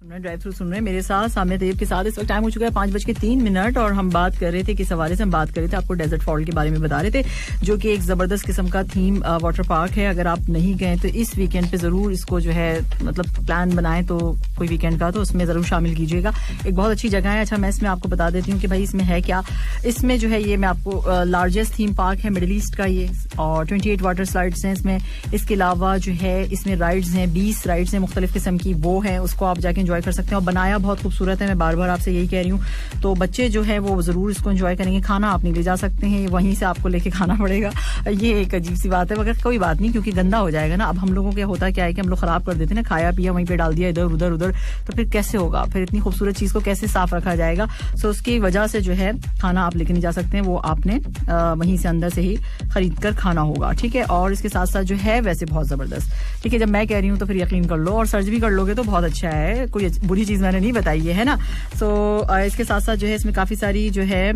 Drive through सुन रहे हैं मेरे साथ सामने तैयब के साथ। इस वक्त टाइम हो चुका है 5:03 और हम बात कर रहे थे किस हवाले से हम बात कर रहे थे, आपको डेजर्ट फॉल के बारे में बता रहे थे, जो कि एक जबरदस्त किस्म का थीम वाटर पार्क है। अगर आप नहीं गए तो इस वीकेंड पे जरूर इसको जो है मतलब प्लान बनाएं तो कोई वीकेंड का, तो उसमें जरूर शामिल कीजिएगा। एक बहुत अच्छी जगह है। अच्छा, मैं इसमें आपको बता देती हूँ कि भाई इसमें है क्या। इसमें जो है ये मैं आपको लार्जेस्ट थीम पार्क है मिडिल ईस्ट का ये, और 28 वाटर स्लाइड्स हैं इसमें। इसके अलावा जो है इसमें राइड्स हैं, 20 राइड्स हैं मुख्तलिफ किस्म की, वो है उसको आप जाके एंजॉय कर सकते हैं। और बनाया बहुत खूबसूरत है, मैं बार बार आपसे यही कह रही हूँ। तो बच्चे जो है वो जरूर इसको एंजॉय करेंगे। खाना आप नहीं ले जा सकते हैं, वहीं से आपको लेके खाना पड़ेगा। ये एक अजीब सी बात है, मगर कोई बात नहीं, क्योंकि गंदा हो जाएगा ना। अब हम लोगों के होता क्या है कि हम लोग खराब कर देते हैं ना, खाया पिया वहीं पे डाल दिया इधर उधर उधर, तो फिर कैसे होगा, फिर इतनी खूबसूरत चीज को कैसे साफ रखा जाएगा। सो उसकी वजह से जो है खाना आप लेके नहीं जा सकते हैं, वो आपने वहीं से अंदर से ही खरीद कर खाना होगा, ठीक है। और इसके साथ साथ जो है वैसे बहुत जबरदस्त, ठीक है। जब मैं कह रही हूँ तो फिर यकीन कर लो, और सर्च भी कर लोगे तो बहुत अच्छा है, कोई बुरी चीज मैंने नहीं बताई है ना। सो इसके साथ साथ जो है इसमें काफी सारी जो है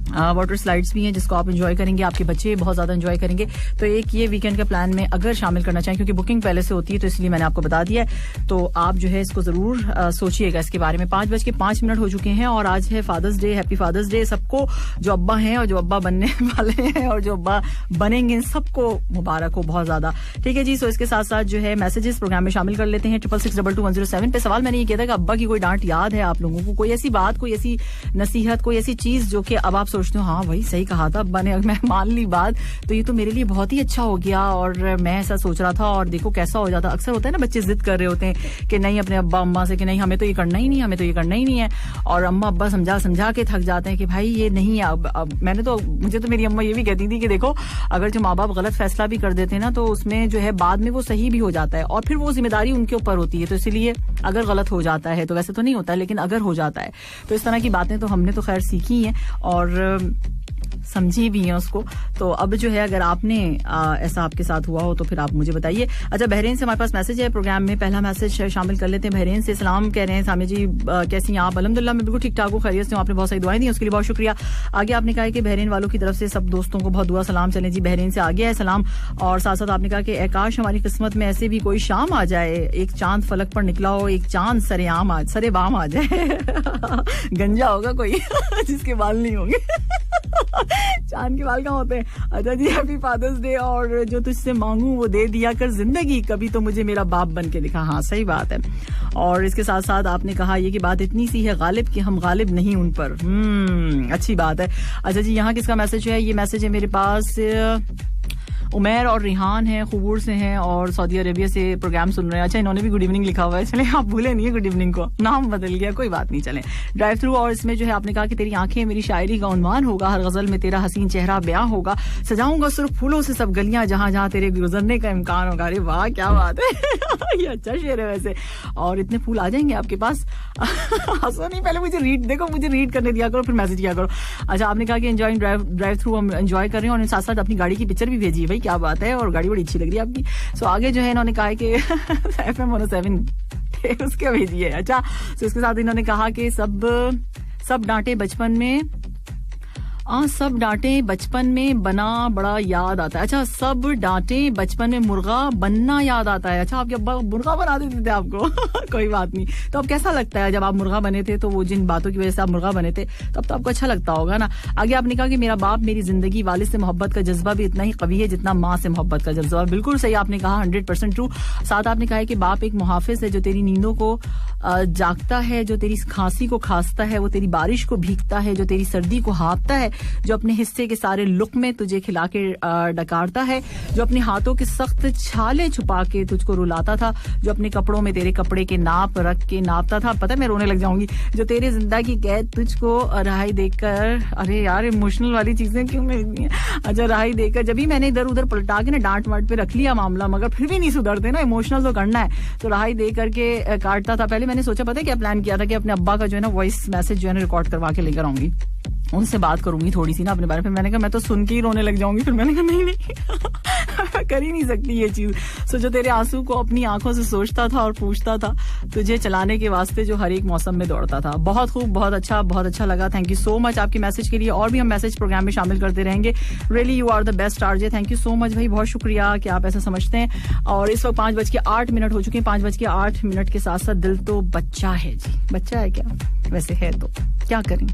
वाटर स्लाइड्स भी हैं जिसको आप एंजॉय करेंगे, आपके बच्चे बहुत ज्यादा एंजॉय करेंगे। तो एक ये वीकेंड के प्लान में अगर शामिल करना चाहें, क्योंकि बुकिंग पहले से होती है तो इसलिए मैंने आपको बता दिया है, तो आप जो है इसको जरूर सोचिएगा इसके बारे में। 5:05 हो चुके हैं और आज है father's day. Happy father's day सबको, जो अब्बा हैं और जो अब्बा बनने वाले हैं और जो अब्बा बनेंगे, सबको मुबारक हो बहुत ज्यादा, ठीक है जी। सो इसके साथ साथ जो है मैसेजेस प्रोग्राम में शामिल कर लेते हैं। 66622107 पे सवाल मैंने ये किया था कि अब्बा की कोई डांट याद है आप लोगों को, कोई ऐसी बात, कोई ऐसी नसीहत, कोई ऐसी चीज जो कि अब आप सोचते हो हाँ भाई सही कहा था अब्बा ने, मैं मान ली बात, तो ये तो मेरे लिए बहुत ही अच्छा हो गया और मैं ऐसा सोच रहा था और देखो कैसा हो जाता। अक्सर होता है ना, बच्चे जिद कर रहे होते हैं कि नहीं अपने अब्बा अम्मा से कि नहीं हमें तो ये करना ही नहीं, हमें तो ये करना ही नहीं है, और अम्मा अब्बा समझा समझा के थक जाते हैं कि भाई ये नहीं है। अब मैंने तो, मुझे तो मेरी अम्मा ये भी कहती थी कि देखो अगर जो माँ बाप गलत फैसला भी कर देते हैं ना तो उसमें जो है बाद में वो सही भी हो जाता है, और फिर वो जिम्मेदारी उनके ऊपर होती है। तो इसीलिए अगर गलत हो जाता है तो, वैसे तो नहीं होता है लेकिन अगर हो जाता है तो इस तरह की बातें तो हमने तो खैर सीखी हैं और समझी भी है उसको। तो अब जो है अगर आपने ऐसा आपके साथ हुआ हो तो फिर आप मुझे बताइए। अच्छा, बहरीन से हमारे पास मैसेज है प्रोग्राम में, पहला मैसेज शामिल कर लेते हैं। बहरीन से सलाम कह रहे हैं सामी जी, कैसी हैं आप? अल्हम्दुलिल्लाह मैं बिल्कुल ठीक ठाक हूँ, खैरियत से हूँ। आपने बहुत सारी दुआएं दी, उसके लिए बहुत शुक्रिया। आगे आपने कहा कि बहरीन वालों की तरफ से सब दोस्तों को बहुत दुआ सलाम चले जी, बहरीन से आ गया है सलाम। और साथ साथ आपने कहा कि काश हमारी किस्मत में ऐसे भी कोई शाम आ जाए, एक चांद फलक पर निकला हो, एक चांद सरेआम आ जाए गंजा होगा कोई जिसके बाल नहीं होंगे चांद के बाल कहाँ होते हैं। अच्छा जी, हैप्पी फादर्स डे। और जो तुझसे मांगू वो दे दिया कर जिंदगी, कभी तो मुझे मेरा बाप बन के दिखा। हाँ सही बात है। और इसके साथ साथ आपने कहा ये कि बात इतनी सी है गालिब कि हम गालिब नहीं उन पर। अच्छी बात है। अच्छा जी, यहाँ किसका मैसेज है? ये मैसेज है मेरे पास उमैर और रिहान हैं, खुबूर से हैं और सऊदी अरेबिया से प्रोग्राम सुन रहे हैं। अच्छा, इन्होंने भी गुड इवनिंग लिखा हुआ है। चले आप भूले नहीं है गुड इवनिंग को, नाम बदल गया, कोई बात नहीं, चले ड्राइव थ्रू। और इसमें जो है आपने कहा कि तेरी आंखें मेरी शायरी का उन्वान होगा, हर गजल में तेरा हसीन चेहरा बयां होगा, सजाऊंगा सिर्फ फूलों से सब गलियां जहां जहां तेरे गुजरने का इम्कान होगा। अरे वाह क्या बात है ये अच्छा शेर है वैसे। और इतने फूल आ जाएंगे आपके पास हंसो नहीं, पहले मुझे रीड करने दिया करो फिर मैसेज किया करो। अच्छा, आपने कहा कि एंजॉयिंग ड्राइव थ्रू, हम एंजॉय कर रहे हैं और साथ साथ अपनी गाड़ी की पिक्चर भी भेजी है। भाई क्या बात है, और गाड़ी बड़ी अच्छी लग रही है आपकी। सो आगे जो है इन्होंने कहा है कि FM 107 उसके भेजिए। अच्छा, तो इसके साथ इन्होंने कहा कि सब डांटे बचपन में, सब डांटे बचपन में बना बड़ा याद आता है। अच्छा, सब डांटे बचपन में मुर्गा बनना याद आता है। अच्छा, आपके अब्बा मुर्गा बना देते थे आपको कोई बात नहीं। तो अब कैसा लगता है जब आप मुर्गा बने थे, तो वो जिन बातों की वजह से आप मुर्गा बने थे तब तो आपको अच्छा लगता होगा ना। आगे आपने कहा कि मेरा बाप मेरी जिंदगी, वालिद से मोहब्बत का जज्बा भी इतना ही कवी है जितना माँ से मोहब्बत का जज्बा। बिल्कुल सही आपने कहा, 100% ट्रू। साथ आपने कहा है कि बाप एक मुहाफिज है जो तेरी नींदों को जागता है, जो तेरी खांसी को खांसता है, वो तेरी बारिश को भीगता है, जो तेरी सर्दी को हाँपता है, जो अपने हिस्से के सारे लुक़्मे तुझे खिला के डकारता है, जो अपने हाथों के सख्त छाले छुपा के तुझको रुलाता था, जो अपने कपड़ों में तेरे कपड़े के नाप रख के नापता था। पता है मैं रोने लग जाऊंगी। जो तेरे जिंदगी कैद तुझको रहाई देकर, अरे यार इमोशनल वाली चीजें क्यों मिलती हैं। अच्छा, रहाई देकर, जब भी मैंने इधर उधर पलटा के ना डांट वाट पे रख लिया मामला, मगर फिर भी नहीं सुधरते ना, इमोशनल तो करना है, तो रहाई दे करके काटता था। पहले मैंने सोचा पता है क्या प्लान किया था कि अपने अब्बा का जो है ना वॉइस मैसेज जो है ना रिकॉर्ड करवा के लेकर आऊंगी, उनसे बात करूंगी थोड़ी सी ना अपने बारे में। मैंने कहा मैं तो सुन के ही रोने लग जाऊंगी, फिर मैंने कहा नहीं कर ही नहीं सकती ये चीज। सो जो तेरे आंसू को अपनी आंखों से सोचता था और पूछता था, तुझे चलाने के वास्ते जो हर एक मौसम में दौड़ता था। बहुत खूब, बहुत अच्छा लगा। थैंक यू सो मच आपके मैसेज के लिए, और भी हम मैसेज प्रोग्राम में शामिल करते रहेंगे। Really you are the best RJ. Thank you so much भाई, बहुत शुक्रिया कि आप ऐसा समझते हैं। और इस वक्त 5:08 हो चुके हैं। 5:08 के साथ साथ दिल तो बच्चा है जी। बच्चा है क्या? वैसे है तो क्या करें,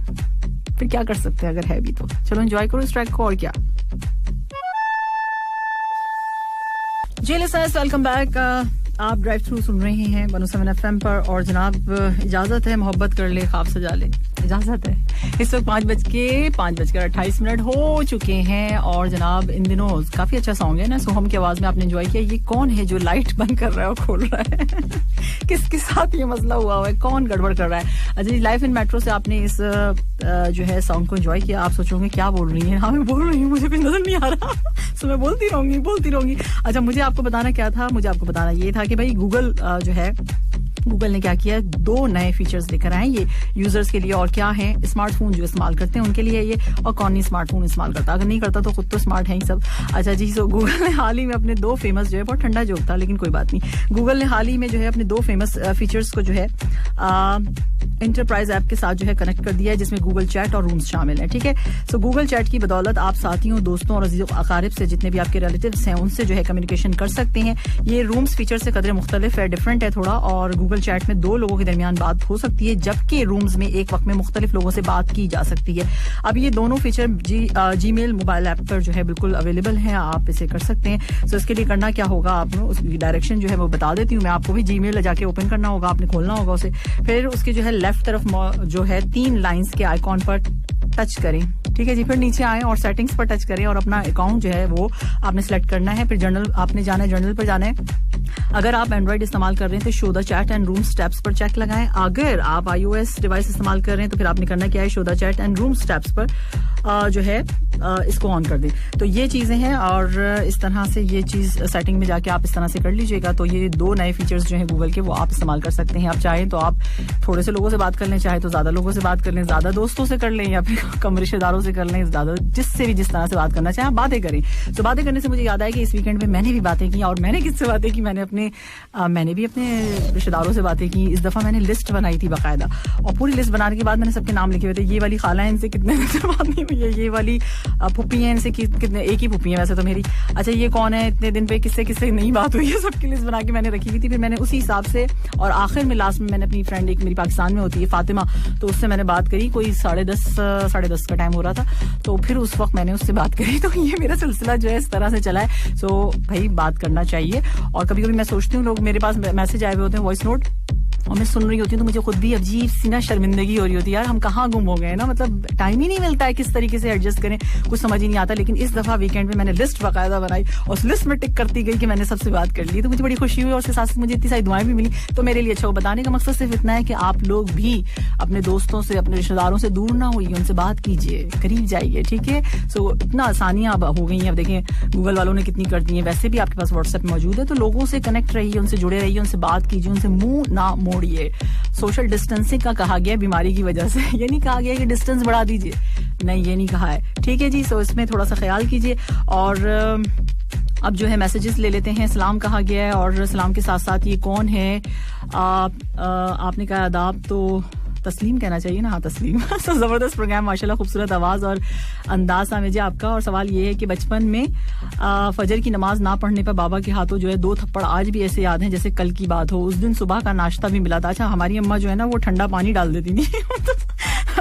फिर क्या कर सकते हैं अगर है भी तो। चलो एंजॉय करो इस ट्रैक को, और क्या। जी लिसनर्स, वेलकम बैक। आप ड्राइव थ्रू सुन रहे हैं 107 FM पर। और जनाब इजाजत है, मोहब्बत कर ले, ख्वाब सजा ले, इजाजत है। इस वक्त 5:28 हो चुके हैं। और जनाब इन दिनों काफी अच्छा सॉन्ग है ना, सोहम की आवाज में आपने एंजॉय किया। ये कौन है जो लाइट बंद कर रहा है और खोल रहा है? किसके साथ ये मसला हुआ है, कौन गड़बड़ कर रहा है? अच्छा जी, लाइफ इन मेट्रो से आपने इस जो है सॉन्ग को एंजॉय किया। आप सोचोगे क्या बोल रही है? हाँ मैं बोल रही हूँ, मुझे कुछ नजर नहीं आ रहा। सो मैं बोलती रहूंगी। अच्छा, मुझे आपको बताना क्या था? मुझे आपको बताना ये था कि भाई गूगल जो है, गूगल ने क्या किया है, 2 नए फीचर्स लेकर आए ये यूजर्स के लिए। और क्या है? स्मार्टफोन जो इस्तेमाल करते हैं उनके लिए ये, और कौन नहीं स्मार्टफोन इस्तेमाल करता, अगर नहीं करता तो खुद तो स्मार्ट है ही सब। अच्छा जी, सो गूगल ने हाल ही में अपने 2 फेमस जो है, बहुत ठंडा जोक था लेकिन कोई बात नहीं, गूगल ने हाल ही में जो है अपने 2 फेमस फीचर्स को जो है एंटरप्राइज ऐप के साथ जो है कनेक्ट कर दिया है, जिसमें गूगल चैट और रूम्स शामिल हैं। ठीक है, सो गूगल चैट की बदौलत आप साथियों, दोस्तों और अजीजों अकारिब से, जितने भी आपके रिलेटिव्स हैं, उनसे जो है कम्युनिकेशन कर सकते हैं। ये रूम्स फीचर से कदरे मुख्तलिफ है, डिफरेंट है थोड़ा। और गूगल चैट में 2 लोगों के दरमियान बात हो सकती है, जबकि रूम्स में एक वक्त में मुख्तलिफ लोगों से बात की जा सकती है। अब ये दोनों फीचर जीमेल मोबाइल ऐप पर जो है बिल्कुल अवेलेबल है, आप इसे कर सकते हैं। सो इसके लिए करना क्या होगा, आपको उसकी डायरेक्शन जो है वो बता देती हूँ मैं आपको भी। जीमेल जाके ओपन करना होगा, आपने खोलना होगा उसे, फिर उसके जो है लेफ्ट तरफ जो है 3 लाइंस के आइकॉन पर टच करें। ठीक है जी, फिर नीचे आए और सेटिंग्स पर टच करें और अपना अकाउंट जो है वो आपने सेलेक्ट करना है। फिर जर्नल आपने जाना है, जर्नल पर जाना है। अगर आप एंड्रॉइड इस्तेमाल कर रहे हैं तो show the chat and rooms tabs पर चेक लगाएं। अगर आप iOS डिवाइस इस्तेमाल कर रहे हैं तो फिर आपने करना क्या है, show the chat and rooms tabs पर जो है इसको ऑन कर दें। तो ये चीजें हैं, और इस तरह से ये चीज सेटिंग में जाके आप इस तरह से कर लीजिएगा। तो ये 2 नए फीचर्स जो हैं गूगल के, वो आप इस्तेमाल कर सकते हैं। आप चाहें तो आप थोड़े से लोगों से बात कर लें, चाहे तो ज्यादा लोगों से बात कर लें, ज्यादा दोस्तों से कर लें, या फिर कम रिश्तेदारों से कर लें, ज्यादा जिससे भी जिस तरह से बात करना चाहें आप बातें करें। तो बातें करने से मुझे याद आया कि इस वीकेंड में मैंने भी बातें की। और मैंने किससे बातें की? मैंने भी अपने रिश्तेदारों से बातें की। इस दफा मैंने लिस्ट बनाई थी बाकायदा, और पूरी लिस्ट बनाने के बाद मैंने सबके नाम लिखे हुए थे। ये वाली खाला है, इनसे कितने दिन से बात नहीं हुई है। ये वाली फुप्पी है, इनसे कितने, एक ही फुप्पी है वैसे तो मेरी। अच्छा, ये कौन है, इतने दिन पे किससे किससे नहीं बात हुई है, सबकी लिस्ट बना के मैंने रखी हुई थी। फिर मैंने उसी हिसाब से, और आखिर में लास्ट में मैंने अपनी फ्रेंड, एक मेरी पाकिस्तान में होती है फातिमा, तो उससे मैंने बात करी। कोई 10:30 का टाइम हो रहा था, तो फिर उस वक्त मैंने उससे बात करी। तो ये मेरा सिलसिला जो है इस तरह से चला है। सो भाई बात करना चाहिए। और कभी कभी मैं सोचती हूँ, लोग मेरे पास मैसेज आए हुए होते हैं, वॉइस नोट, और मैं सुन रही होती हूँ तो मुझे खुद भी अजीब सी ना शर्मिंदगी हो रही होती है, यार हम कहाँ गुम हो गए ना, मतलब टाइम ही नहीं मिलता है किस तरीके से एडजस्ट करें, कुछ समझ ही नहीं आता। लेकिन इस दफा वीकेंड में मैंने लिस्ट बाकायदा बनाई और उस लिस्ट में टिक करती गई कि मैंने सबसे बात कर ली, तो मुझे बड़ी खुशी हुई और उसके साथ मुझे इतनी सारी दुआएं भी मिली। तो मेरे लिए अच्छा हो, बताने का मकसद सिर्फ इतना है कि आप लोग भी अपने दोस्तों से, अपने रिश्तेदारों से दूर ना होइए, उनसे बात कीजिए, करीब जाइए। ठीक है, सो इतना आसानियां अब हो गई हैं। अब देखें गूगल वालों ने कितनी कर दी है। वैसे भी आपके पास व्हाट्सएप मौजूद है, तो लोगों से कनेक्ट रहिए, उनसे जुड़े रहिए, उनसे बात कीजिए, उनसे मुंह ना मोड़िए। सोशल डिस्टेंसिंग का कहा गया बीमारी की वजह से, ये नहीं कहा गया कि डिस्टेंस बढ़ा दीजिए, नहीं ये नहीं कहा है। ठीक है जी, सो इसमें थोड़ा सा ख्याल कीजिए। और अब जो है मैसेजेस ले लेते हैं। सलाम कहा गया है, और सलाम के साथ साथ ये कौन है, आपने कहा आदाब, तो तस्लीम कहना चाहिए ना, हाँ तस्लीम। तो जबरदस्त प्रोग्राम, माशाल्लाह, खूबसूरत आवाज और अंदाज सामने आप का। और सवाल ये है कि बचपन में फजर की नमाज ना पढ़ने पर बाबा के हाथों जो है 2 थप्पड़ आज भी ऐसे याद हैं जैसे कल की बात हो। उस दिन सुबह का नाश्ता भी मिला था। अच्छा, हमारी अम्मा जो है ना वो ठंडा पानी डाल देती थी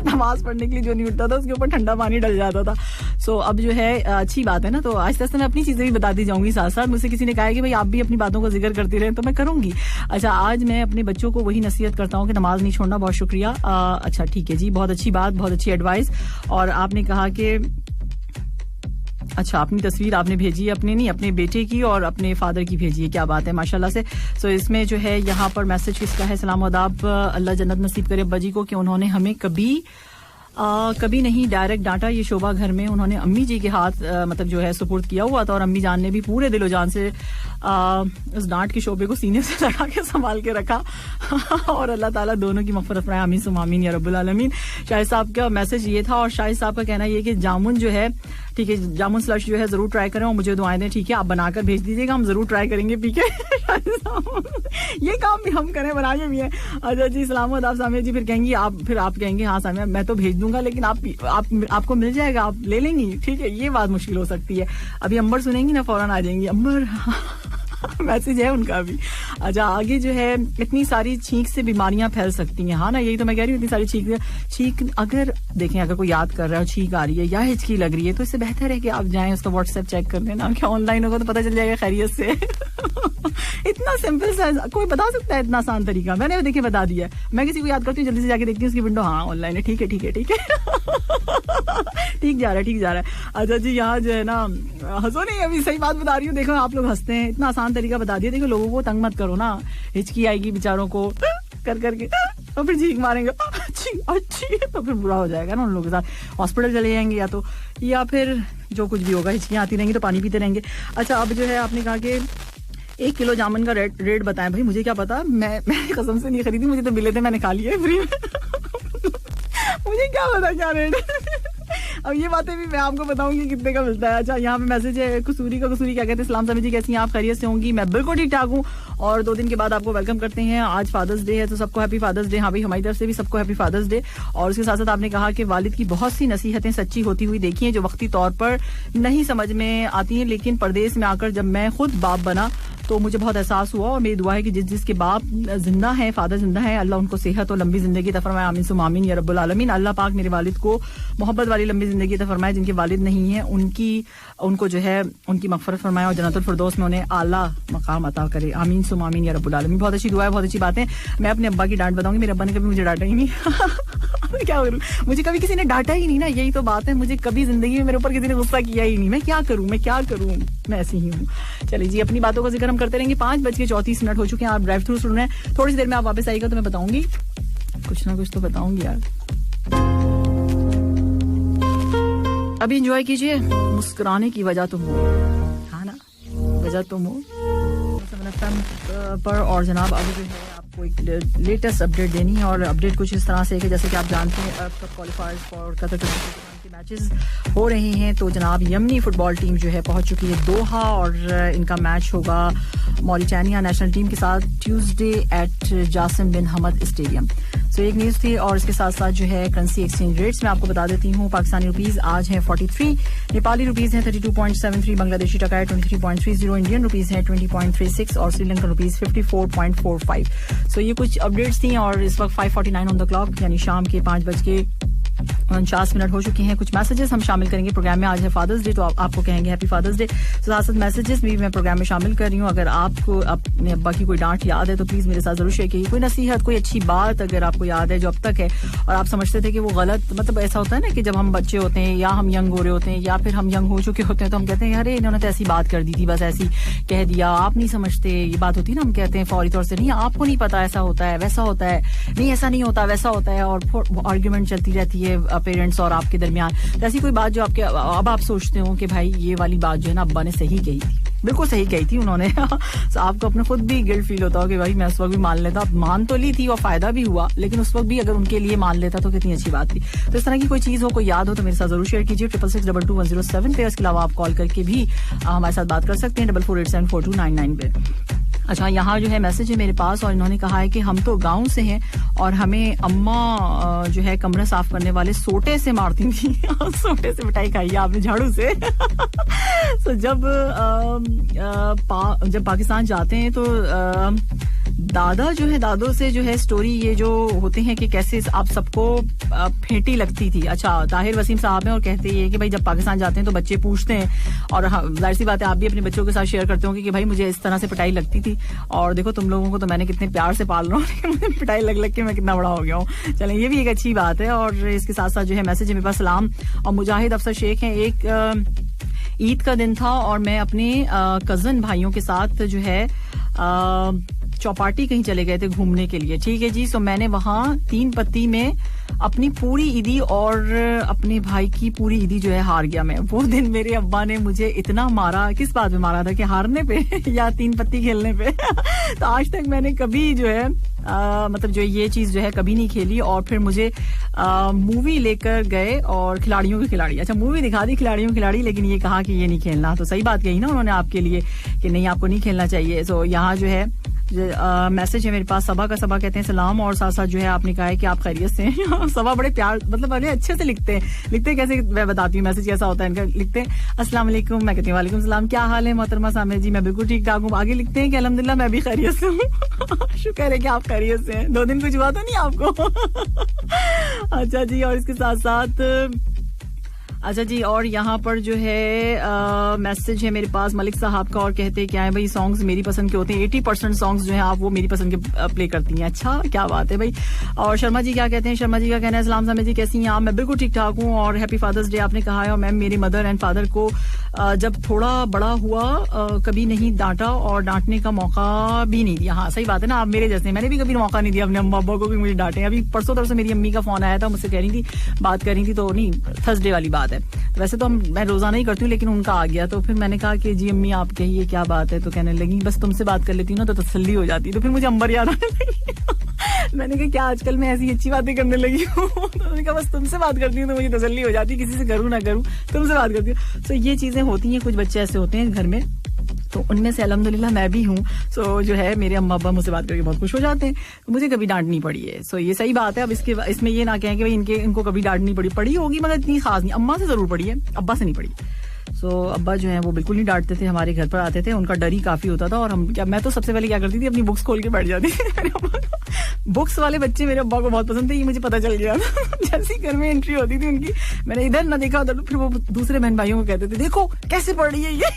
नमाज पढ़ने के लिए, जो नहीं उठता था उसके ऊपर ठंडा पानी डल जाता था। सो अब जो है अच्छी बात है ना, तो आहिस्ता आहिस्ता मैं अपनी चीजें भी बताती जाऊंगी साथ साथ। मुझसे किसी ने कहा है कि भाई आप भी अपनी बातों का जिक्र करती रहें, तो मैं करूंगी। अच्छा, आज मैं अपने बच्चों को वही नसीहत करता हूँ कि नमाज नहीं छोड़ना। बहुत शुक्रिया। अच्छा ठीक है जी, बहुत अच्छी बात, बहुत अच्छी एडवाइस। और आपने कहा कि अच्छा, अपनी तस्वीर आपने भेजी है, अपने नहीं, अपने बेटे की और अपने फादर की भेजी है, क्या बात है माशाल्लाह से। सो इसमें जो है यहाँ पर मैसेज किसका है, सलाम आदाब, अल्लाह जन्नत नसीब करे अब्बा जी को कि उन्होंने हमें कभी नहीं डायरेक्ट डांटा। ये शोभा घर में उन्होंने अम्मी जी के हाथ मतलब जो है सुपुर्द किया हुआ था, और अम्मी जान ने भी पूरे दिलो जान से उस डांट के शोबे को सीने से लगा के संभाल के रखा। और अल्लाह ताला दोनों की मग़फ़िरत फरमाए, आमीन सुम्मा आमीन या रब्बुल आलमीन। शाहिद साहब का मैसेज ये था, और शाहिद साहब का कहना ये कि जामुन जो है, ठीक है, जामुन स्लश जो है जरूर ट्राई करें और मुझे दुआएं दें, ठीक है? आप बनाकर भेज दीजिएगा, हम जरूर ट्राई करेंगे पी के। ये काम भी हम करें, बनाए भी है। अच्छा जी, सलाम आदाब सामिया जी। फिर आप कहेंगे हाँ सामिया मैं तो भेज दूंगा, लेकिन आपको मिल जाएगा, आप ले लेंगी, ठीक है? ये बात मुश्किल हो सकती है। अभी अंबर सुनेंगी ना फौरन आ जाएंगी अंबर। मैसेज है उनका भी। अच्छा, आगे जो है इतनी सारी छींक से बीमारियां फैल सकती हैं। हाँ ना, यही तो मैं कह रही हूँ, इतनी सारी छींक अगर देखें, अगर कोई याद कर रहा है छींक आ रही है या हिचकी लग रही है तो इससे बेहतर है कि आप जाएं, उसका व्हाट्सएप चेक कर लेना। क्या ऑनलाइन होगा तो पता चल जाएगा खैरियत से। इतना सिंपल सा, कोई बता सकता है इतना आसान तरीका? मैंने देखिए बता दिया। मैं किसी को याद करती हूँ, जल्दी से जाके देखती हूँ उसकी विंडो, हाँ ऑनलाइन है, ठीक है ठीक है ठीक है। ठीक जा रहा है। अच्छा जी, यहाँ जो है ना, हंसो नहीं, अभी सही बात बता रही हूँ। देखो आप लोग हंसते हैं, इतना आसान तरीका बता दिया। देखो लोगों को तंग मत करो ना, हिचकी आएगी बेचारों को कर करके, और फिर चीख मारेंगे अच्छी तो फिर बुरा हो जाएगा ना उन लोगों के साथ। हॉस्पिटल चले जाएंगे या फिर जो कुछ भी होगा, हिचकियां आती रहेंगी तो पानी पीते रहेंगे। अच्छा, अब जो है आपने कहा कि 1 किलो जामुन का रेट बताएं। भाई मुझे क्या पता, मैं कसम से नहीं खरीदी, मुझे तो मिले थे, मैंने खा लिए फ्री में। मुझे क्या पता क्या रेट। अब ये बातें भी मैं आपको बताऊंगी कितने का मिलता है। अच्छा, यहाँ पे मैसेज है कसूरी क्या कहते हैं, सलाम सामी जी कैसी हैं आप, खैरियत से होंगी? मैं बिल्कुल ठीक ठाक हूँ और 2 दिन के बाद आपको वेलकम करते हैं। आज फादर्स डे है तो सबको हैप्पी फादर्स डे। हाँ भाई, हमारी तरफ से भी सबको हैप्पी फादर्स डे। और उसके साथ साथ आपने कहा कि वालिद की बहुत सी नसीहतें सच्ची होती हुई देखी हैं जो वक्ती तौर पर नहीं समझ में आती हैं, लेकिन परदेश में आकर जब मैं खुद बाप बना तो मुझे बहुत एहसास हुआ। और मेरी दुआ है कि जिसके बाप जिंदा है, फादर जिंदा है, अल्लाह उनको सेहत और लंबी जिंदगी अता फरमाए। आमीन सुम्मा आमीन या रब्बुल आलमीन। अल्लाह पाक मेरे वालिद को मोहब्बत वाली लंबी जिंदगी अता फरमाए। जिनके वालिद नहीं है उनको जो है उनकी मगफरत फरमाए और जन्नतुल फिरदौस में उन्हें आला मकाम अता करे। आमीन सुम्मा आमीन या रब्बुल आलमीन। बहुत अच्छी दुआ है, बहुत अच्छी बात है। मैं अपने अब्बा की डांट बताऊंगी, मेरे अब्बा ने कभी मुझे डांटा ही नहीं। क्या करूं, मुझे कभी किसी ने डांटा ही नहीं ना, यही तो बात है। मुझे कभी जिंदगी में मेरे ऊपर किसी ने गुस्सा किया ही नहीं। मैं क्या करूं, मैं ऐसी ही हूँ। चलिए जी, अपनी बातों का जिक्र हम करते रहेंगे। 5:34 हो चुके हैं, आप ड्राइव थ्रू सुन रहे हैं। थोड़ी सी देर में आप वापस आइएगा तो मैं बताऊंगी, कुछ ना कुछ तो बताऊंगी यार। अभी एंजॉय कीजिए, मुस्कुराने की वजह तुम हो, हाँ ना, वजह तुम हो पर। और जनाब अभी जो है आपको एक लेटेस्ट अपडेट देनी है और अपडेट कुछ इस तरह से है कि जैसे कि आप जानते हैं अब तक क्वालिफायर्स फॉर कतर के मैचेस हो रहे हैं। तो जनाब यमनी फुटबॉल टीम जो है पहुंच चुकी है दोहा और इनका मैच होगा मॉरिटानिया नेशनल टीम के साथ Tuesday at Jasim bin Hamad stadium. सो एक न्यूज थी और इसके साथ साथ जो है करेंसी एक्सचेंज रेट्स मैं आपको बता देती हूँ। पाकिस्तानी रुपीस आज है 43, नेपाली रुपीस है 32.73, बांग्लादेशी टका है 23.30, इंडियन रुपीस है 20.36 और श्रीलंकन रुपीस 54.45। सो ये कुछ अपडेट्स थी और इस वक्त 5:49 ऑन द क्लॉक यानी शाम के 5:49 हो चुके हैं। कुछ मैसेजेस हम शामिल करेंगे प्रोग्राम में। आज है फादर्स डे तो आपको कहेंगे हैप्पी फादर्स डे। साथ साथ मैसेजेस भी मैं प्रोग्राम में शामिल कर रही हूँ। अगर आपको अपने अब्बा की कोई डांट याद है तो प्लीज मेरे साथ जरूर शेयर कीजिए। कोई नसीहत, कोई अच्छी बात अगर आपको याद है जो अब तक है और आप समझते थे कि वो गलत, मतलब ऐसा होता है ना कि जब हम बच्चे होते हैं या हम यंग हो रहे होते हैं या फिर हम यंग हो चुके होते हैं तो हम कहते हैं अरे इन्होंने तो ऐसी बात कर दी थी, बस ऐसी कह दिया, आप नहीं समझते। ये बात होती है ना, हम कहते हैं फौरी तौर से नहीं आपको नहीं पता, ऐसा होता है वैसा होता है, नहीं ऐसा नहीं होता वैसा होता है, और आर्ग्यूमेंट चलती रहती है पेरेंट्स और आपके दरमियान। तो ऐसी कोई बात जो आपके अब आप सोचते हो कि भाई ये वाली बात जो है ना अब्बा ने सही कही थी, बिल्कुल सही कही थी उन्होंने। तो आपको अपने खुद भी गिल्ट फील होता हो कि भाई मैं उस वक्त भी मान लेता, मान तो ली थी और फायदा भी हुआ, लेकिन उस वक्त भी अगर उनके लिए मान लेता तो कितनी अच्छी बात थी। तो इस तरह की कोई चीज हो, कोई याद हो तो मेरे साथ जरूर शेयर कीजिए 66622107 पे। इसके अलावा आप कॉल करके भी हमारे साथ बात कर सकते हैं 44874299 पे। अच्छा, यहाँ जो है मैसेज है मेरे पास और इन्होंने कहा है कि हम तो गांव से हैं और हमें अम्मा जो है कमरा साफ करने वाले सोटे से मारती थी। सोटे से मिठाई खाई आपने, झाड़ू से। तो जब पाकिस्तान जाते हैं तो दादा जो है, दादों से जो है स्टोरी ये जो होते हैं कि कैसे आप सबको फेंटी लगती थी। अच्छा, ताहिर वसीम साहब हैं और कहते हैं कि भाई जब पाकिस्तान जाते हैं तो बच्चे पूछते हैं और जाहिर सी बात है आप भी अपने बच्चों के साथ शेयर करते होंगे कि भाई मुझे इस तरह से पिटाई लगती थी और देखो तुम लोगों को तो मैंने कितने प्यार से पाल रहा हूँ, पिटाई लग लग के मैं कितना बड़ा हो गया हूँ। चलें, ये भी एक अच्छी बात है। और इसके साथ साथ जो है मैसेज मेरे पास सलाम और मुजाहिद अफसर शेख हैं। एक ईद का दिन था और मैं अपने कजन भाइयों के साथ जो है चौपाटी कहीं चले गए थे घूमने के लिए। ठीक है जी, सो मैंने वहां 3 पत्ती में अपनी पूरी ईदी और अपने भाई की पूरी ईदी जो है हार गया मैं। वो दिन मेरे अब्बा ने मुझे इतना मारा, किस बात में मारा था कि हारने पे या 3 पत्ती खेलने पे। तो आज तक मैंने कभी जो है मतलब जो ये चीज जो है कभी नहीं खेली और फिर मुझे मूवी लेकर गए और खिलाड़ियों के खिलाड़ी, अच्छा मूवी दिखा दी खिलाड़ियों के खिलाड़ी, लेकिन ये कहा कि ये नहीं खेलना। तो सही बात कही ना उन्होंने आपके लिए कि नहीं आपको नहीं खेलना चाहिए। सो यहाँ जो है मैसेज है मेरे पास सबा का। सबा कहते हैं सलाम, और साथ साथ जो है आपने कहा है कि आप खैरियत से हैं। सबा बड़े प्यार मतलब बड़े अच्छे से लिखते हैं कैसे मैं बताती हूँ मैसेज कैसा होता है इनका। लिखते हैं अस्सलाम वालेकुम, मैं कहती हूँ वालेकुम सलाम, क्या हाल है मोहतरमा सामने जी, मैं बिल्कुल ठीक ठाक हूँ। आगे लिखते हैं कि अल्हम्दुलिल्लाह मैं भी खैरियत से हूँ। शुक्र है कि आप खैरियत से हैं, 2 दिन कुछ हुआ तो नहीं आपको। अच्छा जी, और इसके साथ साथ अच्छा जी, और यहाँ पर जो है मैसेज है मेरे पास मलिक साहब का, और कहते हैं क्या है भाई सॉन्ग्स मेरी पसंद के होते हैं, 80% सॉन्ग्स जो है आप वो मेरी पसंद के प्ले करती हैं। अच्छा क्या बात है भाई। और शर्मा जी क्या कहते हैं, शर्मा जी का कहना है सलाम सामे जी कैसी हैं आप, मैं बिल्कुल ठीक ठाक हूँ और हैप्पी फादर्स डे आपने कहा है। और मैम मेरी मदर एंड फादर को जब थोड़ा बड़ा हुआ कभी नहीं डांटा और डांटने का मौका भी नहीं दिया। हाँ सही बात है ना, आप मेरे जैसे, मैंने भी कभी मौका नहीं दिया अपने अम्मा अब्बा को भी मुझे डांटे। अभी परसों तरफ से मेरी अम्मी का फोन आया था, मुझसे कह रही थी बात कर रही थी, तो नहीं थर्सडे वाली बात है, वैसे तो मैं रोजाना ही करती हूँ लेकिन उनका आ गया। तो फिर मैंने कहा कि जी अम्मी आप कहिए क्या बात है, तो कहने लगी बस तुमसे बात कर लेती हूँ ना तो तसल्ली हो जाती। तो फिर मुझे अंबर याद आने लगी। मैंने कहा क्या आजकल मैं ऐसी अच्छी बातें करने लगी हूँ। तो मैंने कहा बस तुमसे बात करती हूँ तो मुझे तसल्ली हो जाती, किसी से करूँ ना करूँ तुमसे बात करती हूँ। तो ये चीजें होती हैं, कुछ बच्चे ऐसे होते हैं घर में, तो उनमें से अल्हम्दुलिल्लाह मैं भी हूँ। सो जो है मेरे अम्मा अब्बा मुझसे बात करके बहुत खुश हो जाते हैं, मुझे कभी डांट नहीं पड़ी है। सो ये सही बात है। अब इसमें ये ना कहें कि भाई इनको कभी डांट नहीं पड़ी होगी, मगर इतनी खास नहीं। अम्मा से जरूर पड़ी है, अब्बा से नहीं पड़ी। सो अब्बा जो है वो बिल्कुल नहीं डांटते थे, हमारे घर पर आते थे, उनका डर ही काफी होता था। और मैं तो सबसे पहले क्या करती थी, अपनी बुक्स खोल के बैठ जाती थी। बुक्स वाले बच्चे मेरे अब्बा को बहुत पसंद थे, ये मुझे पता चल गया। जैसी घर में एंट्री होती थी उनकी, मैंने इधर ना देखा उधर, फिर वो दूसरे बहन भाइयों को कहते थे देखो कैसे पढ़ रही है ये।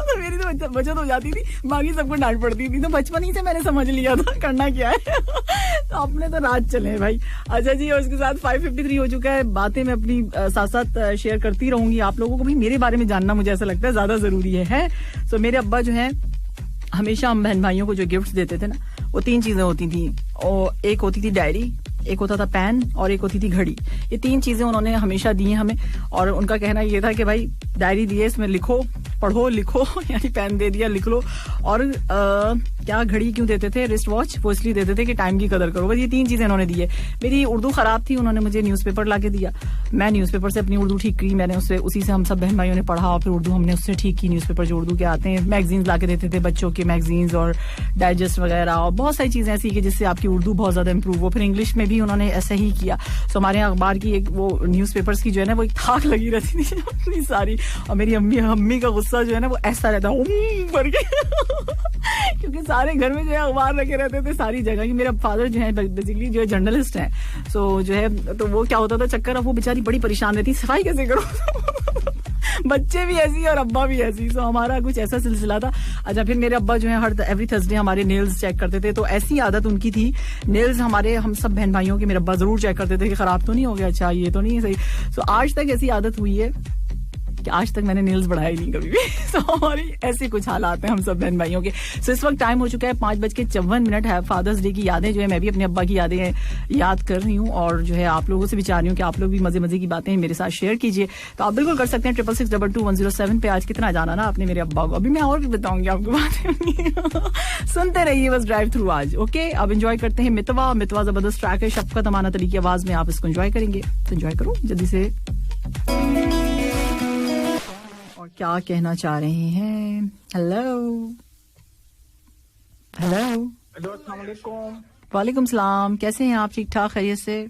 तो मेरी तो बचत हो जाती थी, बाकी सबको डांट पड़ती थी। तो बचपन ही से मैंने समझ लिया था करना क्या है। तो अपने तो राज चले भाई। अच्छा जी, और इसके साथ 5:53 हो चुका है। बातें मैं अपनी साथ साथ शेयर करती रहूंगी आप लोगों को भी। मेरे बारे में जानना मुझे ऐसा लगता है ज्यादा जरूरी है। सो मेरे अब्बा जो है हमेशा हम बहन भाइयों को जो गिफ्ट्स देते थे ना, वो 3 चीजें होती थी। और एक होती थी डायरी, एक होता था पेन, और एक होती थी घड़ी। ये 3 चीजें उन्होंने हमेशा दी हैं हमें। और उनका कहना ये था कि भाई डायरी दी है, इसमें लिखो पढ़ो लिखो, यानी पेन दे दिया लिख लो। और क्या घड़ी क्यों देते थे, रिस्ट वॉच, वो इसलिए देते थे कि टाइम की कदर करो। बस ये 3 चीजें उन्होंने दी है। मेरी उर्दू खराब थी, उन्होंने मुझे न्यूज़पेपर ला के दिया, मैं न्यूज़पेपर से अपनी उर्दू ठीक की, मैंने उससे उसी से हम सब बहन भाइयों ने पढ़ा और फिर उर्दू हमने उससे ठीक की। न्यूज़पेपर जो उर्दू के आते हैं, मैगजीन्स ला के देते थे, बच्चों के मैगजीन्स और डाइजेस्ट वगैरह, और बहुत सारी चीजें ऐसी कि जिससे आपकी उर्दू बहुत ज्यादा इंप्रूव हो। फिर इंग्लिश में भी उन्होंने ऐसा ही किया। सो हमारे यहाँ अखबार की एक वो न्यूज़पेपर्स की जो है ना वो एक थाक लगी रहती थी अपनी सारी। और मेरी अम्मी का गुस्सा जो है ना वो ऐसा रहता भर के क्योंकि सारे घर में जो है अखबार रखे रहते थे सारी जगह की। मेरा फादर जो है बेसिकली जो है जर्नलिस्ट है। सो जो है तो वो क्या होता था चक्कर, अब वो बेचारी बड़ी परेशान रहती, सफाई कैसे करो। बच्चे भी ऐसी और अब्बा भी ऐसी। सो हमारा कुछ ऐसा सिलसिला था। अच्छा फिर मेरे अब्बा जो है एवरी थर्सडे हमारे नेल्स चेक करते थे। तो ऐसी आदत उनकी थी, नेल्स हमारे हम सब बहन भाइयों के मेरे अब्बा जरूर चेक करते थे कि खराब तो नहीं हो गया, अच्छा ये तो नहीं है सही। सो आज तक ऐसी आदत हुई है कि आज तक मैंने नेल्स बढ़ाए नहीं कभी भी। तो हमारी ऐसे कुछ हालात हैं हम सब बहन भाइयों के। सो इस वक्त टाइम हो चुका है 5:54 है। फादर्स डे की यादें जो है मैं भी अपने अब्बा की यादें याद कर रही हूँ, और जो है आप लोगों से भी चाह रही हूँ कि आप लोग भी मजे मजे की बातें मेरे साथ शेयर कीजिए। तो आप बिल्कुल कर सकते हैं 66622107 पे। आज कितना जाना ना आपने मेरे अब्बा को, अभी मैं और भी बताऊंगी आपको बातें। सुनते रहिए बस ड्राइव थ्रू आज। ओके अब एंजॉय करते हैं मितवा जबरदस्त ट्रैक है, शफकत अमानत अली की आवाज में आप इसको एंजॉय करेंगे। तो एंजॉय करो जल्दी से। और क्या कहना चाह रहे हैं, हेलो अस्सलाम वालेकुम। वालेकुम सलाम, कैसे हैं आप, ठीक ठाक खैरियत से?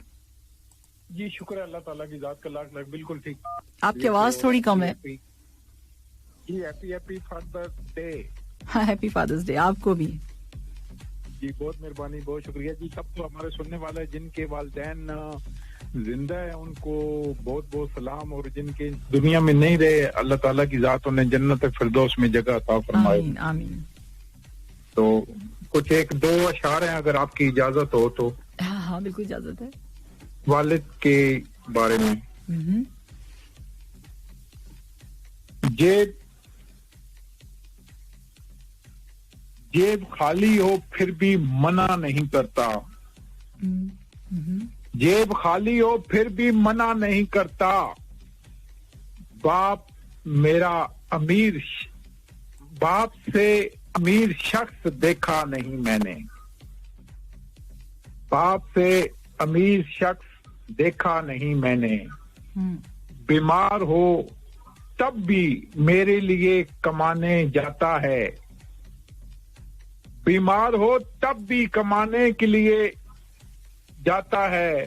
जी शुक्र है अल्लाह ताला की जात का लाख लाख बिल्कुल ठीक। आपकी आवाज थोड़ी कम है। जी हैप्पी फादर्स डे। हाँ हैप्पी फादर्स डे आपको भी। जी बहुत मेहरबानी, बहुत शुक्रिया जी। सब तो हमारे सुनने वाले जिनके वालिदैन जिंदा है उनको बहुत बहुत सलाम, और जिनके दुनिया में नहीं रहे अल्लाह ताला की जात उन्हें जन्नत फिरदौस में जगह अता फरमाए। आमीन आमीन। तो कुछ 1-2 अशार हैं अगर आपकी इजाजत हो तो। हाँ हाँ बिल्कुल इजाजत है। वालिद के बारे में। जेब खाली हो फिर भी मना नहीं करता, जेब खाली हो फिर भी मना नहीं करता, बाप से अमीर शख्स देखा नहीं मैंने, बाप से अमीर शख्स देखा नहीं मैंने। बीमार हो तब भी मेरे लिए कमाने जाता है, बीमार हो तब भी कमाने के लिए जाता है।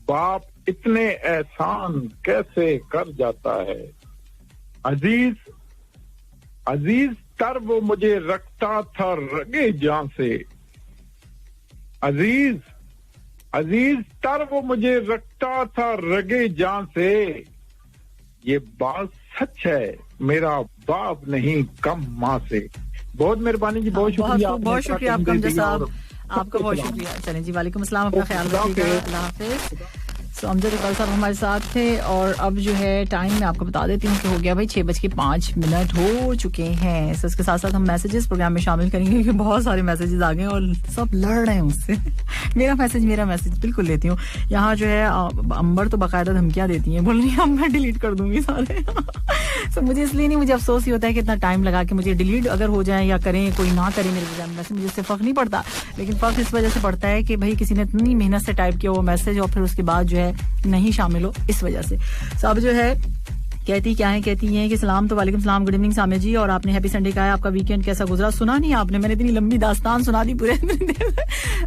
बाप इतने एहसान कैसे कर जाता है। अजीज अजीज तर वो मुझे रखता था रगे जान से। अजीज अजीज तर वो मुझे रखता था रगे जान से। ये बात सच है, मेरा बाप नहीं कम माँ से। बहुत मेहरबानी जी, बहुत शुक्रिया। बहुत शुक्रिया आपका अमजद साहब, आपका बहुत शुक्रिया। चलें जी, वालेकुम अस्सलाम, अपना ख्याल रखिएगा, अल्लाह हाफिज। तो अमजद इकबाल साहब हमारे साथ थे और अब जो है टाइम मैं आपको बता देती हूँ कि हो गया भाई 6:05 हो चुके हैं। तो इसके साथ साथ हम मैसेजेस प्रोग्राम में शामिल करेंगे क्योंकि बहुत सारे मैसेजेस आ गए और सब लड़ रहे हैं मुझसे। मेरा मैसेज बिल्कुल लेती हूँ। यहाँ जो है अंबर तो बाकायदा धमकियाँ देती हैं, बोल रही है मैं डिलीट कर दूंगी सारे। तो मुझे इसलिए नहीं, मुझे अफसोस ही होता है कि इतना टाइम लगा के मुझे डिलीट अगर हो जाए या करें, कोई ना करे मेरे प्रोग्राम में, मुझे इससे फर्क नहीं पड़ता। लेकिन फर्क इस वजह से पड़ता है कि भाई किसी ने इतनी मेहनत से टाइप किया वो मैसेज और फिर उसके बाद जो है नहीं शामिल हो, इस वजह से। तो अब जो है कहती हैं कि सलाम, तो वालेकुम सलाम, गुड इवनिंग सामिया जी, और आपने हैप्पी संडे कहा है, आपका वीकेंड कैसा गुजरा? सुना नहीं आपने, मैंने इतनी लंबी दास्तान सुना दी पूरे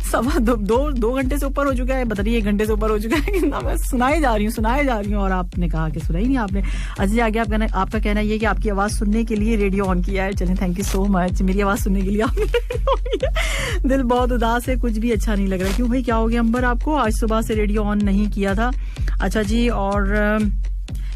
सवा दो घंटे से ऊपर हो चुका है, बताइए 1 घंटे से ऊपर हो चुका है कि ना मैं सुनाए जा रही हूँ और आपने कहा कि सुना ही नहीं आपने। अजी आगे आपका कहना ये कि आपकी आवाज सुनने के लिए रेडियो ऑन किया है। चलें, थैंक यू सो मच, मेरी आवाज सुनने के लिए आपने रेडियो ऑन किया। दिल बहुत उदास है, कुछ भी अच्छा नहीं लग रहा। क्यों भाई, क्या हो गया अंबर आपको? आज सुबह से रेडियो ऑन नहीं किया था। अच्छा जी, और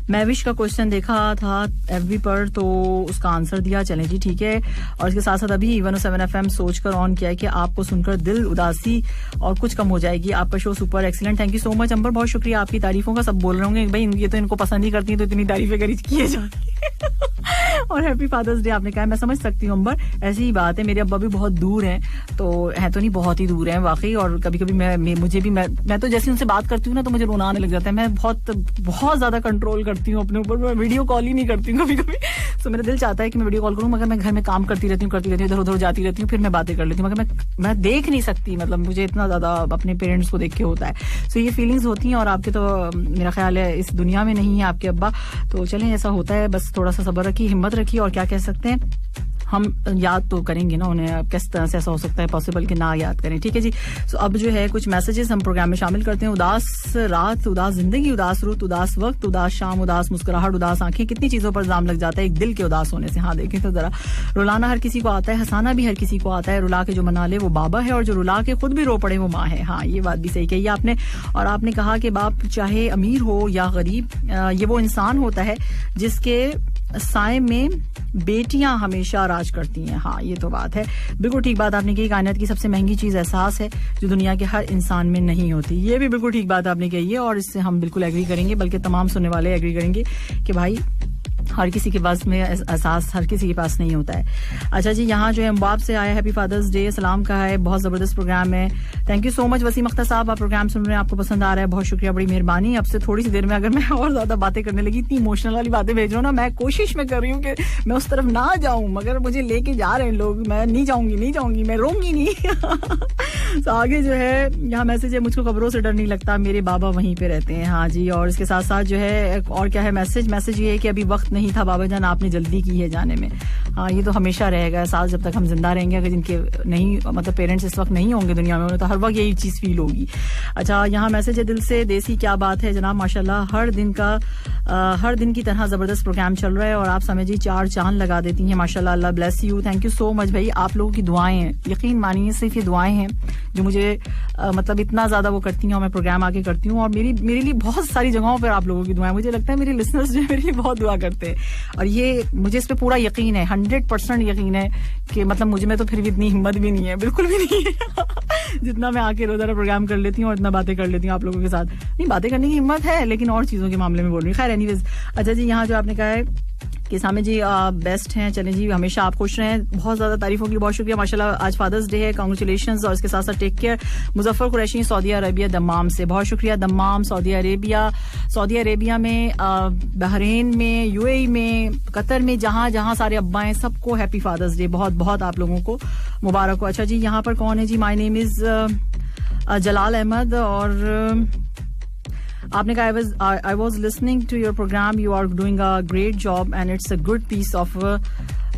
मैविश का क्वेश्चन देखा था एफबी पर तो उसका आंसर दिया। चलें जी, ठीक है। और इसके साथ साथ अभी 107 FM सोचकर ऑन किया है कि आपको सुनकर दिल उदासी और कुछ कम हो जाएगी। आपका show super excellent, thank you so much Ambar, बहुत शुक्रिया आपकी तारीफों का। सब बोल रहे होंगे भाई ये तो इनको पसंद ही करती है तो इतनी तारीफें करी किए जाती और हैप्पी फादर्स डे आपने कहा, मैं समझ सकती हूँ अंबर, ऐसी ही बात है। मेरे अब्बा भी बहुत दूर हैं, तो है तो नहीं, बहुत ही दूर हैं वाकई। और कभी कभी मैं तो जैसे उनसे बात करती हूँ ना तो मुझे रोना आने लग जाता है। मैं बहुत ज्यादा कंट्रोल करती हूँ अपने ऊपर, मैं वीडियो कॉल ही नहीं करती हूँ कभी कभी। तो मेरा दिल चाहता है कि मैं वीडियो कॉल करूँ, मगर मैं घर में काम करती रहती हूँ, इधर उधर जाती रहती हूँ, फिर मैं बातें कर लेती हूँ, मगर मैं देख नहीं सकती। मतलब मुझे इतना ज्यादा अपने पेरेंट्स को देख के होता है। सो ये फीलिंग्स होती हैं और आपके तो मेरा ख्याल है इस दुनिया में नहीं है आपके अब्बा। तो चलें, ऐसा होता है, बस थोड़ा सा सब्र रखिए, हिम्मत रखिए, और क्या कह सकते हैं, हम याद तो करेंगे ना उन्हें। किस तरह से ऐसा हो सकता है पॉसिबल कि ना याद करें, ठीक है जी। तो अब जो है कुछ मैसेजेस हम प्रोग्राम में शामिल करते हैं। उदास रात, उदास जिंदगी, उदास रुत, उदास वक्त, उदास शाम, उदास मुस्कुराहट, उदास आंखें, कितनी चीजों पर इल्जाम लग जाता है एक दिल के उदास होने से। हाँ देखें तो जरा, रुलाना हर किसी को आता है, हंसाना भी हर किसी को आता है। रुला के जो मना ले वो बाबा है और जो रुला के खुद भी रो पड़े वो माँ है। हाँ, ये बात भी सही कही आपने। और आपने कहा कि बाप चाहे अमीर हो या गरीब, ये वो इंसान होता है जिसके साए में बेटियां हमेशा राज करती हैं। हाँ, ये तो बात है, बिल्कुल ठीक बात आपने कही। कायनात की सबसे महंगी चीज एहसास है जो दुनिया के हर इंसान में नहीं होती। ये भी बिल्कुल ठीक बात आपने कही है और इससे हम बिल्कुल एग्री करेंगे, बल्कि तमाम सुनने वाले एग्री करेंगे कि भाई हर किसी के पास में एहसास हर किसी के पास नहीं होता है। अच्छा जी, यहाँ जो है अम्बाब से आया, हैप्पी फादर्स डे, सलाम कहा है, बहुत जबरदस्त प्रोग्राम है, thank you so much Wasim Akhtar साहब, आप प्रोग्राम सुन रहे हैं, आपको पसंद आ रहा है, बहुत शुक्रिया, बड़ी मेहरबानी। अब से थोड़ी सी देर में अगर मैं और ज्यादा बातें करने लगी, इतनी इमोशनल वाली बातें भेज रहा हूँ ना, मैं कोशिश में कर रही हूँ कि मैं उस तरफ ना जाऊं, मगर मुझे लेके जा रहे हैं लोग, मैं नहीं जाऊंगी, मैं रोऊंगी नहीं। तो आगे जो है यहाँ मैसेज है, मुझको खबरों से डर नहीं लगता, मेरे बाबा वहीं पे रहते हैं। हाँ जी, और इसके साथ साथ जो है और क्या है मैसेज ये है कि अभी वक्त नहीं था बाबा जान, आपने जल्दी की है जाने में। हाँ, ये तो हमेशा रहेगा साथ जब तक हम जिंदा रहेंगे। अगर जिनके नहीं मतलब पेरेंट्स इस वक्त नहीं होंगे दुनिया में, उन्हें तो हर वक्त यही चीज फील होगी। अच्छा, यहाँ मैसेज है, दिल से देसी, क्या बात है जनाब, माशाल्लाह हर दिन की तरह जबरदस्त प्रोग्राम चल रहा है और आप समझ जी 4 चांद लगा देती हैं, माशाल्लाह, Allah bless you, thank you so much भाई। आप लोगों की दुआएं हैं, यकीन मानिए सिर्फ ये दुआएं हैं जो मुझे मतलब इतना ज्यादा वो करती हैं और मैं प्रोग्राम आगे करती हूँ। और मेरे लिए बहुत सारी जगहों पर आप लोगों की दुआएं, मुझे लगता है मेरे लिसनर्स जो है मेरे लिए बहुत दुआ करते हैं और ये मुझे इस पे पूरा यकीन है, 100% यकीन है कि मतलब मुझे में तो फिर भी इतनी हिम्मत भी नहीं है, बिल्कुल भी नहीं है जितना मैं आके रोजाना प्रोग्राम कर लेती हूँ और इतना बातें कर लेती हूँ आप लोगों के साथ। नहीं, बातें करने की हिम्मत है लेकिन और चीजों के मामले में बोल रही हूँ। खैर एनीवेज, अच्छा जी, यहाँ जो आपने कहा है कि सामे जी बेस्ट हैं, चलें जी, हमेशा आप खुश रहें, बहुत ज्यादा तारीफों के लिए बहुत शुक्रिया, माशाल्लाह। आज फादर्स डे है, कांग्रेचुलेशंस, और इसके साथ साथ take care. Muzaffar Qureshi, Saudi Arabia Dammam से, बहुत शुक्रिया। दम्माम, सऊदी अरेबिया में, बहरीन में, यूएई में, कतर में, जहां जहां सारे अब्बा हैं, सबको हैप्पी फादर्स डे, बहुत बहुत आप लोगों को मुबारक हो। अच्छा जी, यहाँ पर कौन है जी, माय नेम इज जलाल अहमद, और आपने कहा I was listening to your program. You are doing a great job and it's a good piece of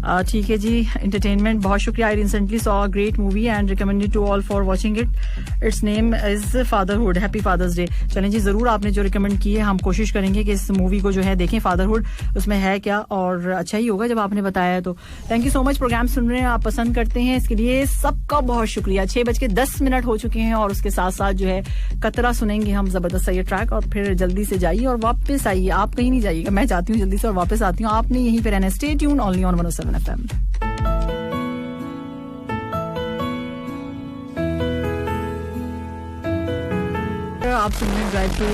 ठीक है जी, एंटरटेनमेंट. बहुत शुक्रिया. I recently saw a great movie and recommended to all for watching it. Its name is fatherhood. Happy father's day. चलें जी, जरूर आपने जो recommend की है हम कोशिश करेंगे कि इस मूवी को जो है देखें. फादरहुड उसमें है क्या, और अच्छा ही होगा जब आपने बताया है तो. Thank you so much. Programme सुन रहे हैं, आप पसंद करते हैं, इसके लिए सबका बहुत शुक्रिया. 6:10 हो चुके हैं और उसके साथ साथ जो है कतरा सुनेंगे हम, जबरदस्त सा ये ट्रैक. और फिर जल्दी से जाइए और वापस आइए. आप कहीं नहीं जाइएगा, मैं जाती हूँ जल्दी से और वापस आती हूँ. आपने यहीं पे रहना. Stay tune only on 107 FM. आप सुन रहे हैं ड्राइव टू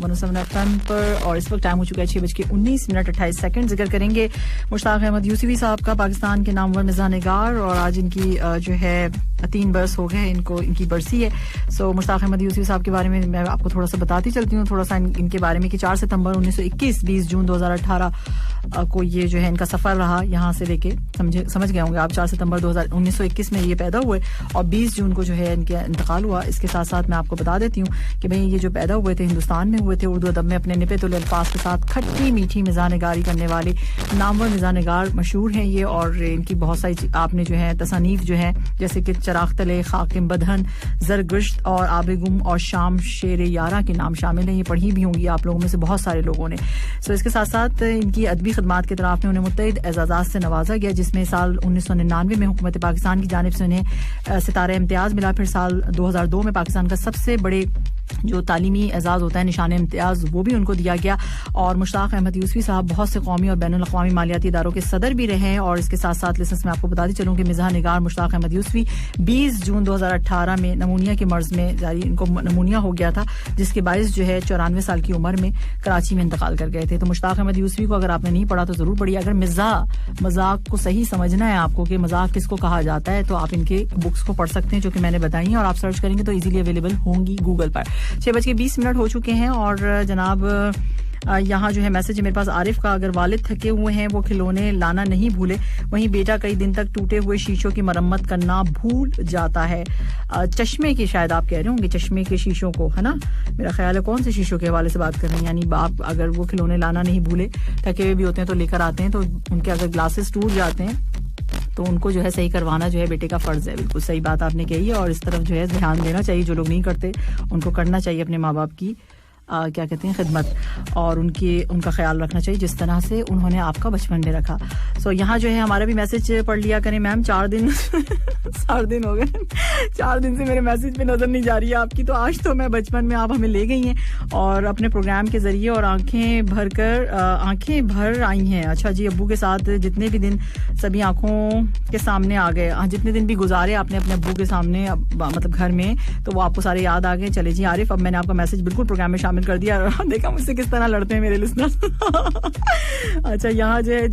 107 FM पर और इस वक्त टाइम हो चुका है 6:19 जिक्र करेंगे मुश्ताक अहमद यूसुफी साहब का, पाकिस्तान के नामवर मिज़ा निगार. और आज इनकी जो है 3 बरस हो गए इनको, इनकी बरसी है. सो मुश्ताक अहमद यूसुफी साहब के बारे में मैं आपको थोड़ा सा बताती चलती हूँ, थोड़ा सा इनके बारे में कि 4 सितंबर 1921, 20 जून 2018 को ये जो है इनका सफर रहा यहाँ से लेके. समझ गए होंगे आप, 4 सितंबर 1921 में ये पैदा हुए और 20 जून को जो है इनके इंतकाल हुआ. इसके साथ साथ मैं आपको बता देती हूँ कि भाई ये जो पैदा हुए थे हिंदुस्तान में हुए थे. उर्दू अदब में अपने निपतुल अल्फाज के साथ खट्टी मीठी मिज़ाह निगारी करने वाले नामवर मिज़ाह निगार मशहूर हैं ये. और इनकी बहुत सारी आपने जो है तसानीफ जो है जैसे कि चराग तले, खाकिम बदहन, ज़रगुश्त और आबेगुम और शाम शेर यारा के नाम शामिल हैं. ये पढ़ी भी होंगी आप लोगों में से बहुत सारे लोगों ने. सो इसके साथ साथ इनकी अदबी खिदमात के तरफ में उन्हें मुत्तइद एजाज़ात से नवाजा गया, जिसमें साल 1999 में हुकूमत पाकिस्तान की जानिब से उन्हें सितारा इम्तियाज़ मिला. फिर साल 2002 में पाकिस्तान का सबसे बड़े जो तालीमी एजाज होता है निशान इम्तियाज़, वो भी उनको दिया गया. और मुश्ताक अहमद यूसुफी साहब बहुत से कौमी और बैनुल अक़वामी मालियाती इदारों के सदर भी रहे हैं. और इसके साथ साथ लिसनर्स में आपको बताती चलूँ कि मिज़ाह निगार मुश्ताक अहमद यूसुफी 20 जून 2018 में नमूनिया के मर्ज में जारी इनको नमूनिया हो गया था, जिसके बायस जो है 94 साल की उम्र में कराची में इंतकाल कर गए थे. तो मुश्ताक अहमद यूसुफी को अगर आपने नहीं पढ़ा तो जरूर पढ़िए. अगर मजाक को सही समझना है आपको कि मजाक किसको कहा जाता है, तो आप इनके बुक्स को पढ़ सकते हैं जो कि मैंने बताई हैं, और आप सर्च करेंगे तो इजीली अवेलेबल होंगी गूगल पर. 6:20 हो चुके हैं और जनाब यहाँ जो है मैसेज मेरे पास आरिफ का. अगर वालिद थके हुए हैं वो खिलौने लाना नहीं भूले, वहीं बेटा कई दिन तक टूटे हुए शीशों की मरम्मत करना भूल जाता है. चश्मे की शायद आप कह रहे होंगे, चश्मे के शीशों को, है ना? मेरा ख्याल है कौन से शीशों के हवाले से बात कर रहे हैं. यानी बाप अगर वो खिलौने लाना नहीं भूले, थके हुए भी होते हैं तो लेकर आते हैं, तो उनके अगर ग्लासेस टूट जाते हैं तो उनको जो है सही करवाना जो है बेटे का फर्ज है. बिल्कुल सही बात आपने कही है और इस तरफ जो है ध्यान देना चाहिए. जो लोग नहीं करते उनको करना चाहिए अपने माँ बाप की क्या कहते हैं खिदमत, और उनका ख्याल रखना चाहिए जिस तरह से उन्होंने आपका बचपन में रखा. सो यहाँ जो है हमारा भी मैसेज पढ़ लिया करें मैम. 4 दिन हो गए, 4 दिन से मेरे मैसेज पे नजर नहीं जा रही है आपकी. तो आज तो मैं बचपन में आप हमें ले गई हैं और अपने प्रोग्राम के जरिए और आंखें भर आई हैं. अच्छा जी, अब्बू के साथ जितने भी दिन सभी आंखों के सामने आ गए, जितने दिन भी गुजारे आपने अपने अब्बू के सामने मतलब घर में, तो वो आपको सारे याद आ गए. चले जी आरिफ, अब मैंने आपका मैसेज बिल्कुल प्रोग्राम में शामिल कर दिया. देखा मुझसे किस तरह लड़ते हैं मेरे लिसनर्स. अच्छा, यहाँ जो है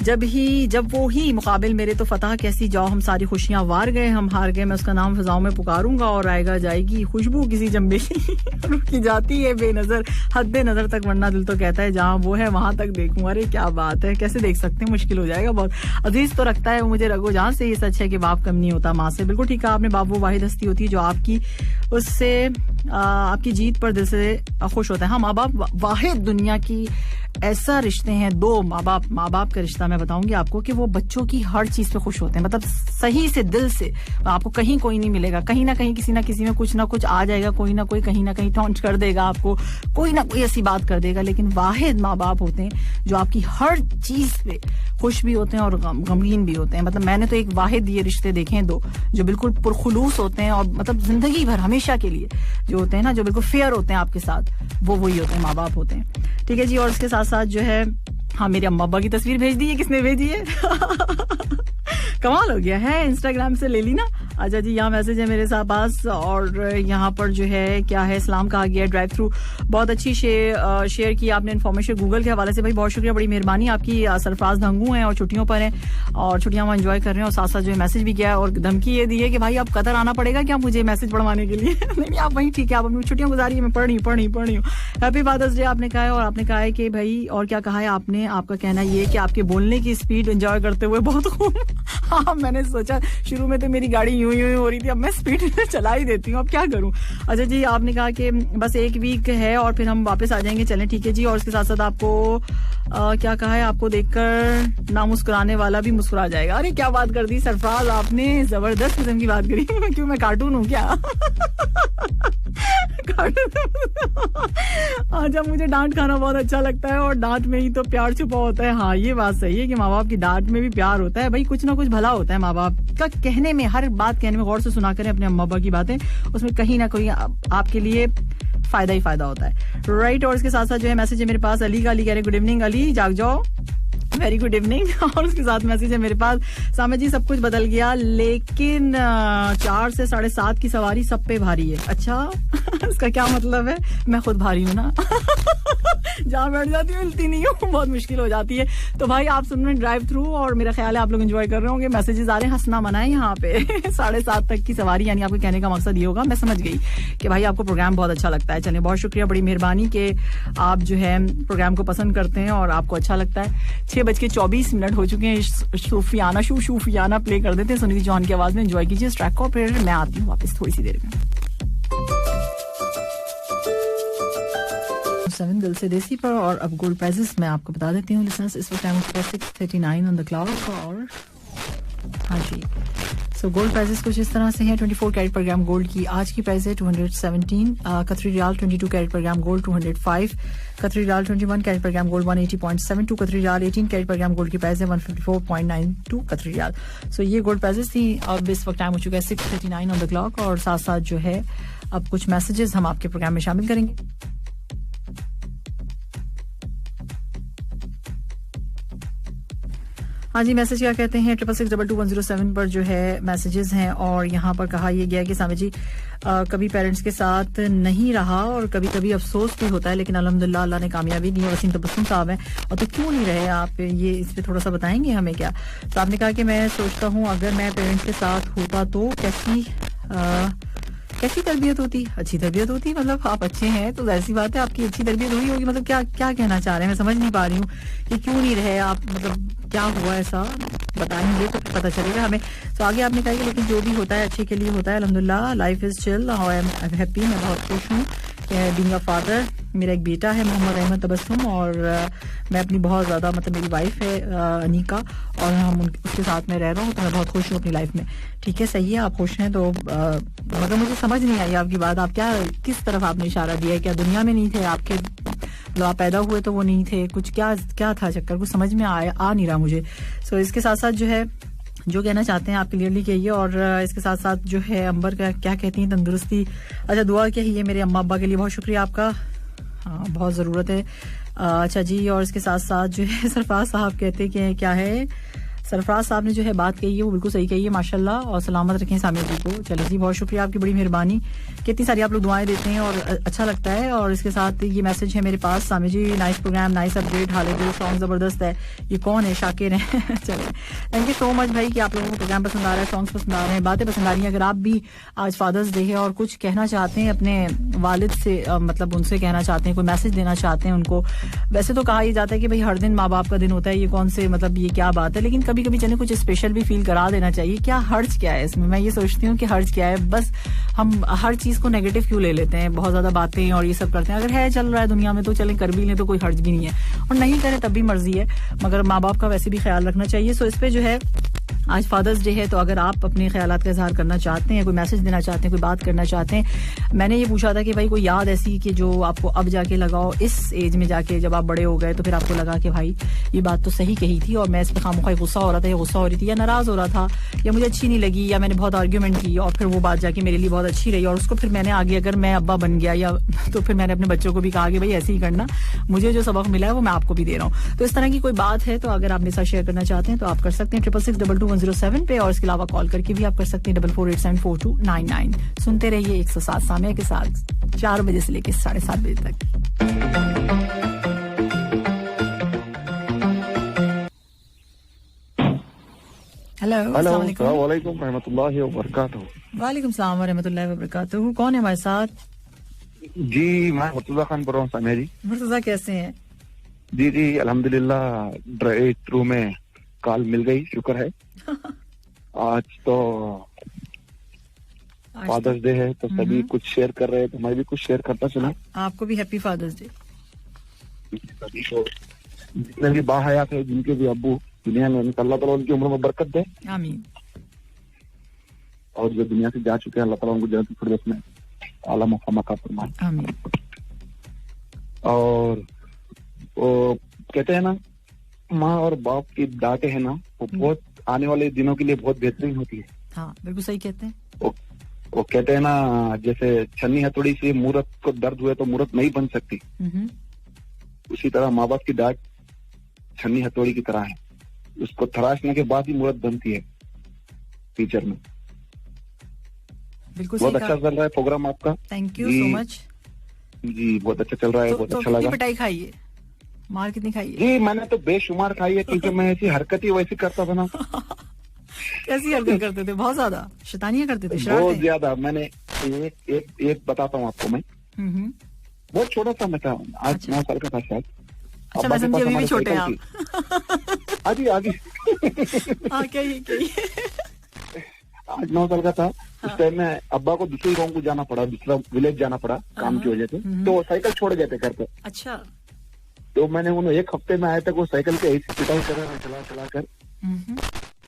जब वो ही मुकाबिल मेरे तो फतह कैसी जाओ, हम सारी खुशियां वार गए, हम हार गए, मैं उसका नाम फिजाओं में पुकारूंगा और आएगा जाएगी खुशबू किसी जंबे की रुकी जाती है बेनजर हद नजर तक, वरना दिल तो कहता है जहां वो है वहां तक देखूं. अरे क्या बात है, कैसे देख सकते हैं, मुश्किल हो जाएगा बहुत. अजीज तो रखता है वो मुझे रगो जहां से, ये सच है कि बाप कम नहीं होता माँ से. बिल्कुल ठीक कहा आपने. बाप वो वाहिद हस्ती होती है जो आपकी उससे आपकी जीत पर दिल से खुश होता है. हाँ, माँ बाप वाहिद दुनिया की ऐसा रिश्ते हैं, 2 माँ बाप का रिश्ता मैं बताऊंगी आपको कि वो बच्चों की हर चीज पे खुश होते हैं, मतलब सही से दिल से. आपको कहीं कोई नहीं मिलेगा, कहीं ना कहीं किसी ना किसी में कुछ ना कुछ आ जाएगा, कोई ना कोई कहीं ना कहीं टॉन्ट कर देगा आपको, कोई ना कोई ऐसी बात कर देगा. लेकिन वाहिद माँ बाप होते हैं जो आपकी हर चीज पे खुश भी होते हैं और गमगीन भी होते हैं. मतलब मैंने तो एक वाहिद ये रिश्ते देखे हैं 2 जो बिल्कुल पुरखुलूस होते हैं और मतलब जिंदगी भर हमेशा के लिए जो होते हैं ना, जो बिल्कुल फेयर होते हैं आपके साथ, वो वही होते हैं, माँ बाप होते हैं. ठीक है जी. और इसके साथ साथ जो है, हाँ, मेरी अम्मा अब्बा की तस्वीर भेज दी है. किसने भेजी है? कमाल हो गया है, इंस्टाग्राम से ले ली ना. अच्छा जी, यहाँ मैसेज है मेरे साथ पास और यहाँ पर जो है क्या है, सलाम कहा गया. ड्राइव थ्रू बहुत अच्छी शेयर की आपने इन्फॉर्मेशन गूगल के हवाले से. भाई बहुत शुक्रिया, बड़ी मेहरबानी आपकी. सरफराज धंगू हैं और छुट्टियों पर हैं और छुट्टियां वो एंजॉय कर रहे हैं और साथ साथ जो है मैसेज भी किया है और धमकी ये दी है कि भाई अब कतर आना पड़ेगा क्या मुझे मैसेज पढ़वाने के लिए. नहीं, आप वहीं ठीक है, आप अपनी छुट्टियां गुजारिए, मैं पढ़ रही हूँ. हैप्पी फादर्स डे आपने कहा है. और आपने कहा है कि भाई, और क्या कहा है आपने, आपका कहना ये कि आपके बोलने की स्पीड एंजॉय करते हुए बहुत खूब हाँ, मैंने सोचा शुरू में तो मेरी गाड़ी यूं हो रही थी, अब मैं स्पीड में चला ही देती हूँ, अब क्या करूँ। अच्छा जी, आपने कहा कि बस एक वीक है और फिर हम वापस आ जाएंगे, चलें ठीक है जी। और उसके साथ साथ आपको क्या कहा है, आपको देखकर ना मुस्कुराने वाला भी मुस्कुरा जाएगा। अरे क्या बात कर दी सरफराज आपने, जबरदस्त किस्म की बात करी। क्यों, मैं कार्टून हूँ क्या? जब मुझे डांट खाना बहुत अच्छा लगता है और डांट में ही तो प्यार छुपा होता है। हाँ, ये बात सही है कि माँ बाप की डांट में भी प्यार होता है। भाई कुछ ना कुछ भला होता है माँ बाप का कहने में, हर बात कहने में गौर से सुना करें अपने अम्मा पापा की बातें, उसमें कहीं ना कहीं आपके लिए फायदा ही फायदा होता है, राइट। और इसके साथ साथ जो है मैसेज है मेरे पास, अली का, अली कह रहे गुड इवनिंग अली, जाग जाओ, वेरी गुड इवनिंग। और उसके साथ मैसेज है मेरे पास, सामने जी सब कुछ बदल गया लेकिन 4 से 7.5 की सवारी सब पे भारी है। अच्छा इसका क्या मतलब है? मैं खुद भारी हूँ ना। जहाँ बैठ जाती हूँ मिलती नहीं हूँ, बहुत मुश्किल हो जाती है। तो भाई आप सुन रहे ड्राइव थ्रू और मेरा ख्याल है आप लोग एंजॉय कर रहे होंगे, मैसेजेस आ रहे हैं, हंसना मना है यहाँ पे। 7:30 तक की सवारी, यानी आपके कहने का मकसद ये होगा, मैं समझ गई कि भाई आपको प्रोग्राम बहुत अच्छा लगता है। चलिए बहुत शुक्रिया, बड़ी मेहरबानी कि आप जो है प्रोग्राम को पसंद करते हैं और आपको अच्छा लगता है। 6:24 हो चुके हैं, सूफियाना प्ले कर देते हैं सुनिधि जॉन की आवाज में। एंजॉय कीजिए इस ट्रैक को, फिर मैं आती हूँ वापस थोड़ी सी देर में। 7 दिल से देसी पर। और अब गोल्ड प्राइजेस मैं आपको बता देती हूँ लिसनर्स, इस वक्त टाइम 6:39 ऑन द क्लॉक। और हाँ जी, सो गोल्ड प्राइजेस कुछ इस तरह से हैं। 24 कैरेट पर ग्राम गोल्ड की आज की प्राइस है 217 कतरी रियाल। 22 कैरेट पर ग्राम गोल्ड 205 कतरी रियाल। 21 कैरेट पर ग्राम गोल्ड 180.72 कतरी रियाल। 18 कैरेट पर ग्राम गोल्ड की प्राइस है 154.92 कतरी रियाल। सो ये गोल्ड प्राइजेस थी। अब इस वक्त टाइम हो चुका है 6:39 ऑन द क्लॉक। और साथ साथ जो है अब कुछ मैसेजेस हम आपके प्रोग्राम में शामिल करेंगे। हाँ जी, मैसेज क्या कहते हैं 66622107 पर जो है मैसेजेस हैं। और यहाँ पर कहा यह गया कि सामे जी कभी पेरेंट्स के साथ नहीं रहा और कभी कभी अफसोस भी होता है, लेकिन अल्हम्दुलिल्लाह अल्लाह ने कामयाबी दी। वसीम तबस्सुम साहब हैं, और तो क्यों नहीं रहे आप, ये इस पे थोड़ा सा बताएंगे हमें क्या? तो आपने कहा कि मैं सोचता हूँ अगर मैं पेरेंट्स के साथ होता तो कैसी तरबियत होती? अच्छी तरबियत होती, मतलब आप अच्छे हैं तो ऐसी बात है आपकी अच्छी तरबियत हुई होगी। मतलब क्या क्या कहना चाह रहे हैं, मैं समझ नहीं पा रही हूँ कि क्यों नहीं रहे आप, मतलब क्या हुआ ऐसा, बताएंगे तो पता चलेगा हमें। तो आगे आपने कहा कि लेकिन जो भी होता है अच्छे के लिए होता है, अल्हम्दुलिल्लाह life is chill, I am happy, मैं बहुत खुश हूँ बीइंग अ फादर। मेरा एक बेटा है मोहम्मद अहमद तबस्सुम, और मैं अपनी बहुत ज़्यादा, मतलब मेरी वाइफ है अनीका, और हम उसके साथ में रह रहा हूँ, तो मैं बहुत खुश हूँ अपनी लाइफ में। ठीक है, सही है, आप खुश हैं। तो मतलब मुझे समझ नहीं आई आपकी बात, आप क्या, किस तरफ आपने इशारा दिया है? क्या दुनिया में नहीं थे आपके, मतलब आप पैदा हुए तो वो नहीं थे, कुछ क्या था चक्कर, कुछ समझ में आ नहीं रहा मुझे। सो इसके साथ साथ जो है जो कहना चाहते हैं आप क्लियरली कहिए। और इसके साथ साथ जो है अंबर का क्या कहती हैं, तंदुरुस्ती, अच्छा दुआ कहिए मेरे अम्मा अब्बा के लिए, बहुत शुक्रिया आपका, हाँ बहुत ज़रूरत है। अच्छा जी, और इसके साथ साथ जो है सरफराज साहब कहते कि क्या है, सरफराज साहब ने जो है बात कही है वो बिल्कुल सही कही है, माशाल्लाह, और सलामत रखें सामिया जी को। चलो जी, बहुत शुक्रिया आपकी, बड़ी मेहरबानी, कितनी सारी आप लोग दुआएं देते हैं और अच्छा लगता है। और इसके साथ ये मैसेज है मेरे पास, सामिया जी नाइस प्रोग्राम, नाइस अपडेट, हालांकि सॉन्ग जबरदस्त है। ये कौन है? शाकिर हैं। चले, थैंक यू सो मच भाई कि आप लोगों को प्रोग्राम पसंद आ रहा है, सॉन्ग्स पसंद आ रहे हैं, बातें पसंद आ रही हैं। अगर आप भी आज फादर्स डे है और कुछ कहना चाहते हैं अपने वालिद से, मतलब उनसे कहना चाहते हैं, कोई मैसेज देना चाहते हैं उनको, वैसे तो कहा यह जाता है कि भाई हर दिन माँ बाप का दिन होता है, ये कौन से, मतलब ये क्या बात है, लेकिन कभी कभी चले कुछ स्पेशल भी फील करा देना चाहिए। क्या हर्ज क्या है इसमें? मैं ये सोचती हूँ कि हर्ज क्या है, बस हम हर चीज को नेगेटिव क्यों ले लेते हैं, बहुत ज्यादा बातें और ये सब करते हैं। अगर है चल रहा है दुनिया में तो चलें कर भी लें, तो कोई हर्ज भी नहीं है, और नहीं करें तब भी मर्जी है, मगर माँ बाप का वैसे भी ख्याल रखना चाहिए। सो इस पे जो है आज फादर्स डे है, तो अगर आप अपने ख्यालात का इजहार करना चाहते हैं, कोई मैसेज देना चाहते हैं, कोई बात करना चाहते हैं, मैंने ये पूछा था कि भाई कोई याद ऐसी कि जो आपको अब जाके लगाओ, इस एज में जाके जब आप बड़े हो गए तो फिर आपको लगा कि भाई ये बात तो सही कही थी और मैं इस पर खामोखा गुस्सा हो रहा था या गुस्सा हो रही थी या नाराज हो रहा था या मुझे अच्छी नहीं लगी या मैंने बहुत आर्ग्यूमेंट की और फिर वो बात जाके मेरे लिए बहुत अच्छी रही और उसको फिर मैंने आगे, अगर मैं अब्बा बन गया या तो फिर मैंने अपने बच्चों को भी कहा कि भाई ऐसे ही करना, मुझे जो सबक मिला है वो मैं आपको भी दे रहा हूँ। तो इस तरह की कोई बात है तो अगर आप मेरे साथ शेयर करना चाहते हैं तो आप कर सकते हैं 66622107 पे, और इसके अलावा कॉल करके भी आप कर सकते हैं 44874299। सुनते रहिए 107 सामिया के साथ 4 बजे से लेकर 7:30 बजे तक। हेलो, अस्सलाम वालेकुम रहमतुल्लाहि व बरकातहू। वालेकुम सलाम व रहमतुल्लाहि व बरकातहू। कौन है हमारे साथ? जी मैं मुर्तजा खान बोल रहा हूँ सामिया जी। मुर्तजा कैसे हैं? जी अल्हम्दुलिल्लाह ड्राइव थ्रू में कॉल मिल गई, शुक्र है। आज तो फादर्स डे है, तो सभी कुछ शेयर कर रहे हैं, तो मैं भी कुछ शेयर करता चला। आपको भी हैप्पी फादर्स डे। सभी को, जितने भी बाहयात थे, जिनके भी अब्बू दुनिया में, अल्लाह ताला उनकी उम्र में बरकत दे। आमीन। और जो दुनिया से जा चुके हैं, अल्लाह ताला उनको जन्नत फिरदौस में आला मकाम अता फरमाए। आमीन। और वो कहते हैं ना, माँ और बाप की डांटे है ना, वो बहुत आने वाले दिनों के लिए बहुत बेहतरीन होती है। हाँ, बिल्कुल सही कहते हैं। वो कहते हैं ना, जैसे छन्नी हथौड़ी से मूरत को दर्द हुए तो मूरत नहीं बन सकती, उसी तरह माँ बाप की डांट छन्नी हथौड़ी की तरह है, उसको तराशने के बाद ही मूरत बनती है फ्यूचर में। बिल्कुल बहुत अच्छा चल रहा है प्रोग्राम आपका। थैंक यू सो मच जी, बहुत अच्छा चल रहा है, बहुत अच्छा लगा। पिटाई खाई है, मार कितनी खाई है? जी, मैंने तो बेशुमार खाई है, क्योंकि मैं ऐसी हरकत ही वैसी करता था ना। कैसी हरकत करते थे? बहुत ज्यादा शैतानियां करते थे, बहुत ज्यादा। मैंने एक बताता हूँ आपको, मैं बहुत छोटा सा मैं था, आज 9 साल का था शायद। अच्छा, मैं समझी अभी भी छोटे हैं आप। आगे आज 9 साल का था। उस टाइम में अब्बा को दूसरे गाँव को जाना पड़ा, दूसरा विलेज जाना पड़ा काम की वजह से, तो साइकिल छोड़ गए थे घर पे। अच्छा। तो मैंने उन्हें 1 हफ्ते में आए तक वो साइकिल के ऐसी पिटाई चला कर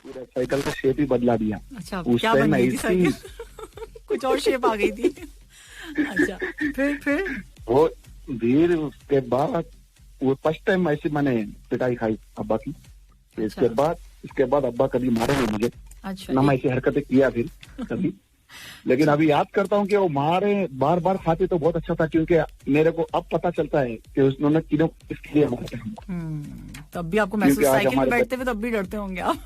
पूरा साइकिल का शेप ही बदला दिया। अच्छा, उस क्या टाइम बन में गई थी साइकिल? कुछ और शेप आ गई थी। अच्छा, फिर वो धीरे, उसके बाद वो फर्स्ट टाइम ऐसी मैंने पिटाई खाई अब्बा की। इसके बाद अब्बा कभी मारे नहीं मुझे। अच्छा, ना मैं ऐसी हरकतें किया फिर कभी। लेकिन अभी याद करता हूँ कि वो मारे बार बार खाते तो बहुत अच्छा था, क्योंकि मेरे को अब पता चलता है कि उन्होंने किलों इसके लिए मारे हमको। तब भी आपको महसूस, साइकिल में बैठते हुए तब भी डरते होंगे आप।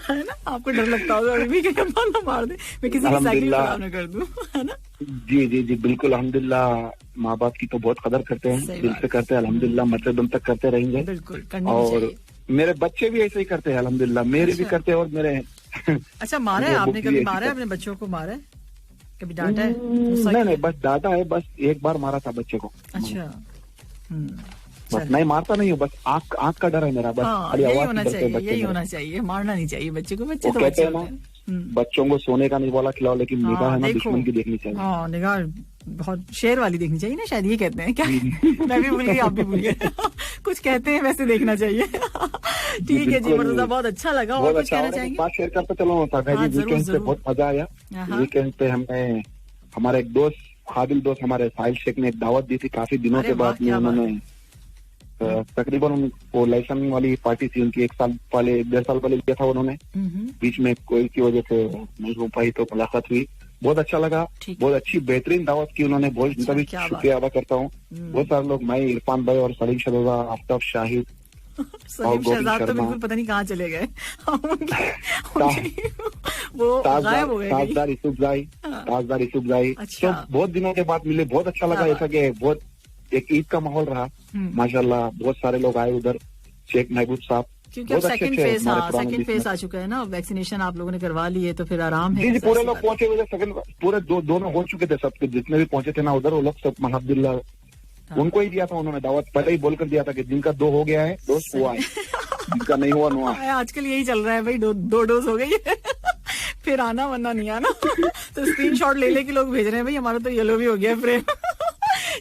है ना, आपको डर लगता होगा अभी भी कि अब्बा ना मार दे, मैं किसी की साइकिल खराब ना कर दूं, है ना? जी बिल्कुल, अल्हम्दुलिल्लाह। माँ बाप की तो बहुत कदर करते हैं, दिल से करते हैं, अल्हम्दुलिल्लाह, मरते दम तक करते रहेंगे। बिल्कुल, करनी और चाहिए। मेरे बच्चे भी ऐसे ही करते हैं, अल्हम्दुलिल्लाह, मेरे भी करते हैं। और मेरे अच्छा, मारा है आपने? कभी मारा है अपने बच्चों को? मारा है कभी? डांटा है? नहीं, बस डांटा है, बस एक बार मारा था बच्चे को। अच्छा। बस नहीं मारता नहीं हूँ, बस आँख का डर है मेरा, बस। यही होना चाहिए, मारना नहीं चाहिए बच्चे को। बच्चे तो कहते हैं ना, बच्चों को सोने का नहीं बोला खिलाओ, लेकिन निगाह है ना दुश्मन की देखनी चाहिए। हाँ, निगाह बहुत शेर वाली देखनी चाहिए ना, शायद ये कहते हैं क्या? मैं भी भूल गई, आप भी भूल गए। कुछ कहते हैं वैसे देखना चाहिए। ठीक है जी मुर्तजा, बहुत अच्छा लगा। और कुछ कहना चाहेंगे? बात शेयर करते चलो। वीकेंड पे बहुत मजा आया। वीकेंड पे हमने, हमारे एक दोस्त, काबिल दोस्त हमारे साहिल शेख ने एक दावत दी थी काफी दिनों के बाद में। उन्होंने तकरीबन वो लाइसेंस वाली पार्टी थी उनकी, 1 साल पहले 1.5 साल पहले लिया था उन्होंने। बीच में कोई की वजह से नहीं हो पाई, तो मुलाकात हुई, बहुत अच्छा लगा। बहुत अच्छी बेहतरीन दावत की उन्होंने, बहुत उनका भी शुक्रिया अदा करता हूँ। बहुत सारे लोग, मैं, इरफान भाई और सलीम शहजादा, आफ्ताब शाहिद, सलीम शहजाद तो बिल्कुल पता नहीं कहाँ चले गए। वो गायब हो गए। ताजदार यूसुफ जाई। तो बहुत दिनों के बाद मिले, बहुत अच्छा लगा। ऐसा कि बहुत एक ईद का माहौल रहा माशाल्लाह। बहुत सारे लोग आए उधर, शेख महबूब साहब, क्योंकि अब सेकंड फेज आ चुका है ना, वैक्सीनेशन आप लोगों ने करवा ली है, तो फिर आराम है। जी, पूरे लोग पहुंचे हुए थे, पूरे दोनों हो चुके थे सबके, जितने भी पहुंचे थे ना उधर, वो लोग सब अल्हम्दुलिल्लाह उनको ही दिया था उन्होंने दावत, पहले ही बोलकर दिया था कि जिनका 2 हो गया है डोज वो आए, जिनका नहीं हुआ नो आए। आजकल यही चल रहा है भाई, 2 डोज हो गई है। फिर आना वरना नहीं आना। तो स्क्रीनशॉट ले के लोग भेज रहे हैं भाई, हमारा तो येलो भी हो गया फ्रेम।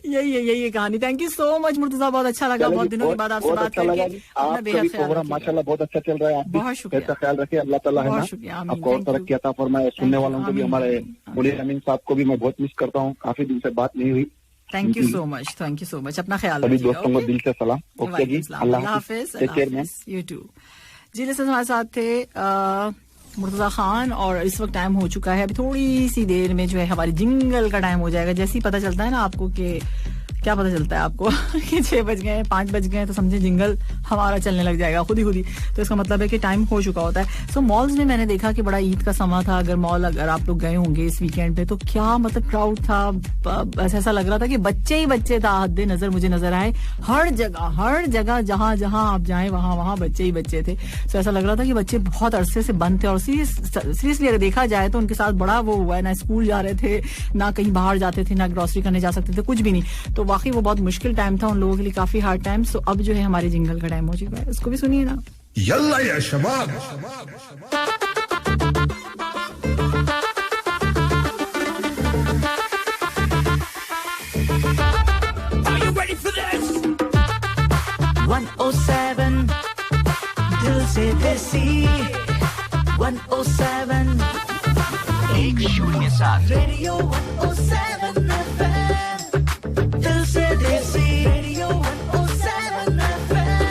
यही कहानी। Thank you so much Murtaza, बहुत अच्छा लगा बहुत दिनों के बाद आपसे बात करके। आपका भी प्रोग्राम माशाल्लाह बहुत अच्छा चल रहा है। बहुत शुक्रिया, ख्याल रखिए, अल्लाह ताला है ना आपको और तरक्की अता फरमाए। सुनने वालों को भी, हमारे मुनीर अमीन साहब को भी मैं बहुत मिस करता हूँ, काफी दिन से बात नहीं हुई। थैंक यू सो मच, अपना ख्याल रखिए। सभी दोस्तों को दिल से सलाम। ओके जी, अल्लाह हाफिज। यू टू जी। लिसन हमारे साथ थे मुर्तजा खान, और इस वक्त टाइम हो चुका है, अभी थोड़ी सी देर में जो है हमारी जिंगल का टाइम हो जाएगा। जैसे ही पता चलता है ना आपको कि क्या पता चलता है आपको कि 6 बज गए, 5 बज गए, तो समझे जिंगल हमारा चलने लग जाएगा खुद ही। तो इसका मतलब है कि टाइम हो चुका होता है। सो मॉल्स में मैंने देखा कि बड़ा ईद का समय था। अगर आप लोग गए होंगे इस वीकेंड पे, तो क्या मतलब क्राउड था, ऐसा लग रहा था कि बच्चे ही बच्चे था, हद नजर मुझे नजर आए। हर जगह जहां आप जाएं वहां बच्चे ही बच्चे थे। सो ऐसा लग रहा था कि बच्चे बहुत अरसे से बंद थे। और सीरियसली अगर देखा जाए तो उनके साथ बड़ा वो हुआ है, ना स्कूल जा रहे थे, ना कहीं बाहर जाते थे, ना ग्रोसरी करने जा सकते थे, कुछ भी नहीं। तो वाकई वो बहुत मुश्किल टाइम था उन लोगों के लिए, काफी हार्ड टाइम। सो अब जो है हमारे जिंगल का टाइम हो चुका है, उसको भी सुनिए ना। यल्ला या शबाब। Are you ready for this? 107 दिल से देसी 107 107 रेडियो 107 FM दिल से देसी रेडियो 107 FM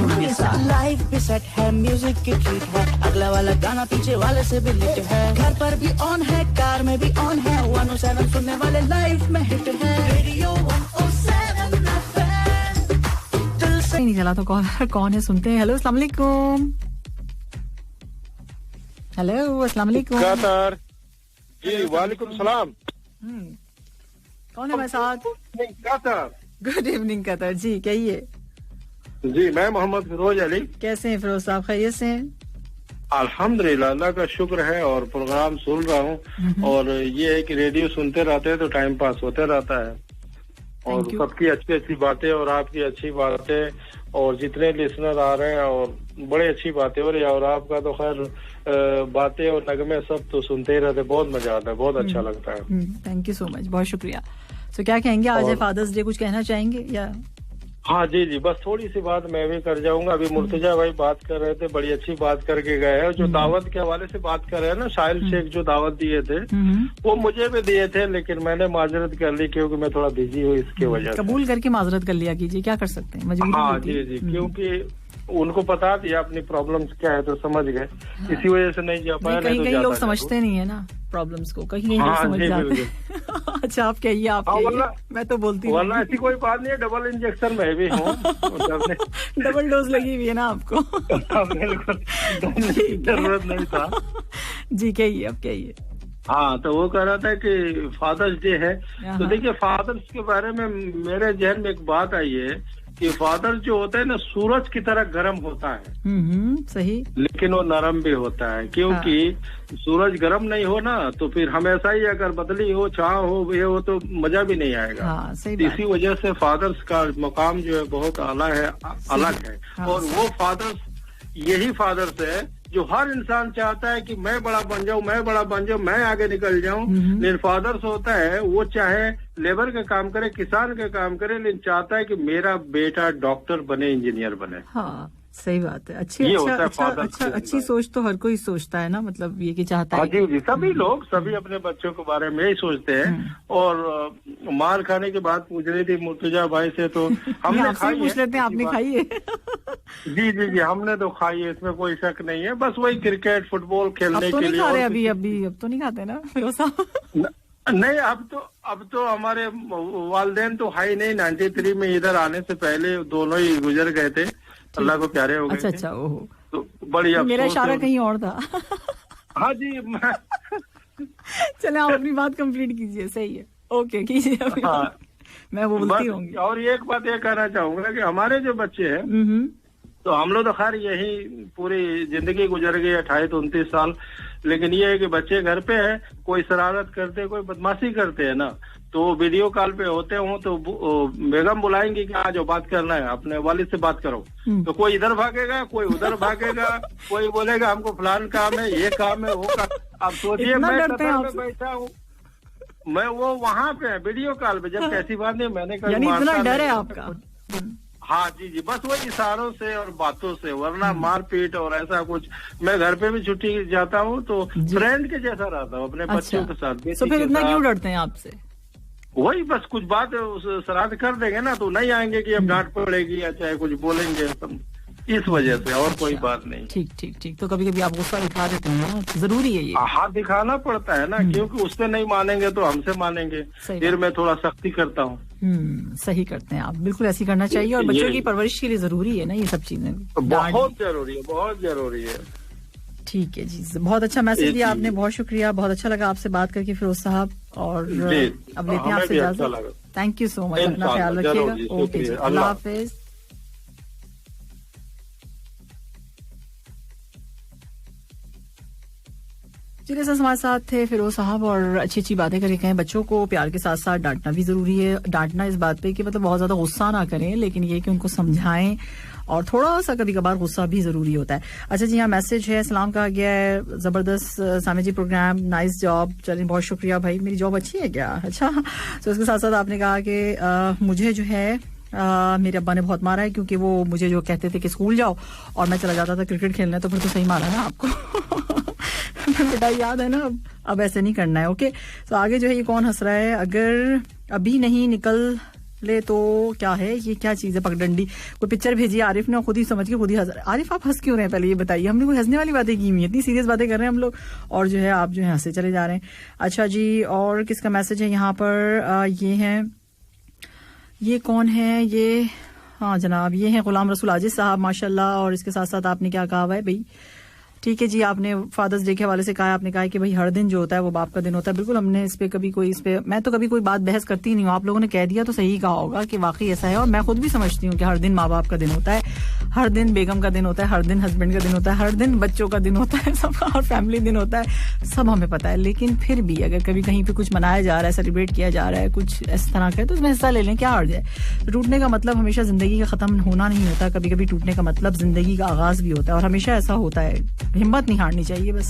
107 लाइव पे सेट है म्यूजिक की ट्रीट है अगला वाला गाना पीछे वाले से भी हिट है घर पर भी ऑन है कार में भी ऑन है 107 सुनने वाले लाइव में हिट है रेडियो 107 FM दिल से नहीं चला तो कौन है सुनते हैं। हेलो अस्सलाम वालेकुम। हेलो अस्सलाम वालेकुम। कतर जी वालेकुम सलाम। कौन है मेरे साथ? कतर। गुड इवनिंग कतर जी, कहिए। जी मैं मोहम्मद फिरोज अली। कैसे हैं फिरोज साहब, खैरियत से हैं? अल्हम्दुलिल्लाह अल्लाह का शुक्र है और प्रोग्राम सुन रहा हूँ और ये है कि रेडियो सुनते रहते हैं तो टाइम पास होते रहता है और सबकी अच्छी अच्छी बातें और आपकी अच्छी बातें और जितने लिसनर आ रहे हैं और बड़ी अच्छी बातें हो रही है और आपका तो खैर बातें और नगमे सब तो सुनते ही रहते, बहुत मजा आता है, बहुत अच्छा लगता है। थैंक यू सो मच, बहुत शुक्रिया। तो क्या कहेंगे, आज है फादर्स डे, कुछ कहना चाहेंगे या? हाँ जी जी, बस थोड़ी सी बात मैं भी कर जाऊंगा। अभी मुर्तजा भाई बात कर रहे थे, बड़ी अच्छी बात करके गए हैं। जो दावत के हवाले से बात कर रहे हैं ना, साहिल शेख जो दावत दिए थे वो मुझे भी दिए थे, लेकिन मैंने माजरत कर ली क्योंकि मैं थोड़ा बिजी हूँ, इसकी वजह से। कबूल करके माजरत कर लिया कीजिए, क्या कर सकते हैं, मजबूरी। हाँ जी जी, क्योंकि उनको पता दिया अपनी प्रॉब्लम्स क्या है तो समझ गए, इसी वजह से नहीं जा पाया। कहीं कहीं लोग समझते नहीं है ना प्रॉब्लम्स को, कहीं लोग समझ जाते हैं। अच्छा आप कहिए, आप मैं तो बोलती हूँ वरना ऐसी कोई बात नहीं है, डबल इंजेक्शन में भी हूँ। डबल डोज लगी हुई है ना आपको। जरूरत नहीं था जी, कहिए अब कहिए। हाँ, तो वो कह रहा था कि फादर्स डे है, तो देखिए फादर्स के बारे में मेरे जहन में एक बात आई है कि फादर जो होता है ना, सूरज की तरह गर्म होता है। सही, लेकिन वो नरम भी होता है, क्योंकि सूरज गर्म नहीं हो ना तो फिर हमेशा ही अगर बदली हो, छांव हो, ये हो तो मजा भी नहीं आएगा। सही इसी वजह से फादर्स का मकाम जो है बहुत अलग है। और वो फादर्स, यही फादर्स है जो हर इंसान चाहता है कि मैं बड़ा बन जाऊं, मैं बड़ा बन जाऊं, मैं आगे निकल जाऊं। लेकिन फादर्स होता है वो चाहे लेबर का काम करे, किसान का काम करे, लेकिन चाहता है कि मेरा बेटा डॉक्टर बने, इंजीनियर बने। हाँ सही बात है। अच्छी सोच तो हर कोई सोचता है ना, मतलब ये कि चाहता है। जी जी, सभी लोग सभी अपने बच्चों के बारे में ही सोचते हैं। और मार खाने की बात पूछ रही थी मुर्तजा भाई से, तो हमने खाई, पूछ लेते हैं, आपने खाई है? जी जी जी, हमने तो खाई है, इसमें कोई शक नहीं है। बस वही क्रिकेट फुटबॉल खेलने के लिए। अब तो नहीं खाते ना फिरोज साहब? नहीं, अब तो हमारे वालिदैन तो हाई नहीं, 93 में इधर आने से पहले दोनों ही गुजर गए थे, अल्लाह को प्यारे हो गए। अच्छा, ओहो, तो बड़ी अफसोस। मेरा इशारा कहीं और था। हाँ जी, चले आप अपनी बात कंप्लीट कीजिए। सही है, ओके कीजिए। हाँ, मैं वो बोलती होंगी। और एक बात ये कहना चाहूंगा कि हमारे जो बच्चे हैं, तो हम लोग तो खैर यही पूरी जिंदगी गुजर गई 28-29 साल, लेकिन ये है कि बच्चे घर पे हैं, कोई शरारत करते, कोई बदमाशी करते हैं ना, तो वीडियो कॉल पे होते हो तो बेगम बुलाएंगे कि आज बात करना है, अपने वालिद से बात करो। तो कोई इधर भागेगा, कोई उधर भागेगा, कोई बोलेगा हमको फलान काम है, ये काम है, वो काम। अब सोचिए मैं कतर में बैठा हूँ, मैं वो वहाँ पे वीडियो कॉल पे, जब कैसी बात नहीं, मैंने कहा इतना डर है आपका? हाँ जी जी, बस वो इशारों से और बातों से, वरना मारपीट और ऐसा कुछ। मैं घर पे भी छुट्टी जाता हूँ तो फ्रेंड के जैसा रहता हूँ अपने बच्चों के साथ। तो फिर इतना क्यों डरते हैं आपसे? वही बस कुछ बात शरारत कर देंगे ना तो नहीं आएंगे कि अब डांट पड़ेगी या चाहे कुछ बोलेंगे, इस वजह से, और कोई बात नहीं। ठीक। तो कभी कभी आप गुस्सा दिखा देते हैं ना, जरूरी है ये? हाथ दिखाना पड़ता है ना, क्योंकि उससे नहीं मानेंगे तो हमसे मानेंगे, फिर मैं थोड़ा सख्ती करता हूँ। सही करते हैं आप, बिल्कुल ऐसी करना चाहिए। और बच्चों की परवरिश के लिए जरूरी है ना ये सब चीजें, बहुत जरूरी है, बहुत जरूरी है। ठीक है जी, बहुत अच्छा मैसेज दिया आपने, बहुत शुक्रिया, बहुत अच्छा लगा आपसे बात करके फिरोज साहब। और अब लेते हैं आपसे इजाजत। थैंक यू सो मच, अपना ख्याल रखिएगा। ओके जी, अल्लाह हाफिज। जी, हमारे साथ थे फिरोज साहब और अच्छी अच्छी बातें करके गए। बच्चों को प्यार के साथ साथ डांटना भी जरूरी है। डांटना इस बात पे कि मतलब बहुत ज्यादा गुस्सा ना करें, लेकिन ये कि उनको समझाएं और थोड़ा सा कभी कभार गुस्सा भी जरूरी होता है. अच्छा जी, यहाँ मैसेज है, सलाम कहा गया है, जबरदस्त सामी जी प्रोग्राम, नाइस जॉब. चलिए बहुत शुक्रिया भाई, मेरी जॉब अच्छी है क्या? अच्छा. तो उसके साथ साथ आपने कहा कि मुझे जो है मेरे अब्बा ने बहुत मारा है, क्योंकि वो मुझे जो कहते थे कि स्कूल जाओ और मैं चला जाता था क्रिकेट खेलने, तो फिर तो सही मारा ना आपको. बेटा याद है ना, अब ऐसे नहीं करना है. ओके. तो आगे जो है ये कौन हंस रहा है, अगर अभी नहीं निकल ले तो क्या है ये, क्या चीज है? पगडंडी. कोई पिक्चर भेजी आरिफ ने, खुद ही समझ के खुद ही हंस. आरिफ आप हंस क्यों रहे हैं पहले ये बताइए? हमने कोई हंसने वाली बातें की हुई है? इतनी सीरियस बातें कर रहे हैं हम लोग, और जो है आप जो है हंसे चले जा रहे हैं. अच्छा जी, और किसका मैसेज है यहाँ पर? ये है, ये कौन है ये? हाँ जनाब, ये है गुलाम रसूल आजिज साहब, माशाल्लाह. और इसके साथ साथ आपने क्या कहा है भाई? ठीक है जी, आपने फादर्स डे के हवाले से कहा, आपने कहा कि भाई हर दिन जो होता है वो बाप का दिन होता है. बिल्कुल, हमने इस पे कभी कोई, इस पे मैं तो कभी कोई बात बहस करती नहीं हूँ. आप लोगों ने कह दिया तो सही कहा होगा कि वाकई ऐसा है, और मैं खुद भी समझती हूँ कि हर दिन माँ बाप का दिन होता है, हर दिन बेगम का दिन होता है, हर दिन हस्बैंड का दिन होता है, हर दिन बच्चों का दिन होता है, सबका और फैमिली दिन होता है, सब हमें पता है. लेकिन फिर भी अगर कभी कहीं पे कुछ मनाया जा रहा है, सेलिब्रेट किया जा रहा है, कुछ इस तरह का, तो उसमें हिस्सा ले लें, क्या हर्ज है? टूटने का मतलब हमेशा जिंदगी का खत्म होना नहीं होता. कभी कभी टूटने का मतलब जिंदगी का आगाज भी होता है, और हमेशा ऐसा होता है. हिम्मत नहीं हारनी चाहिए बस,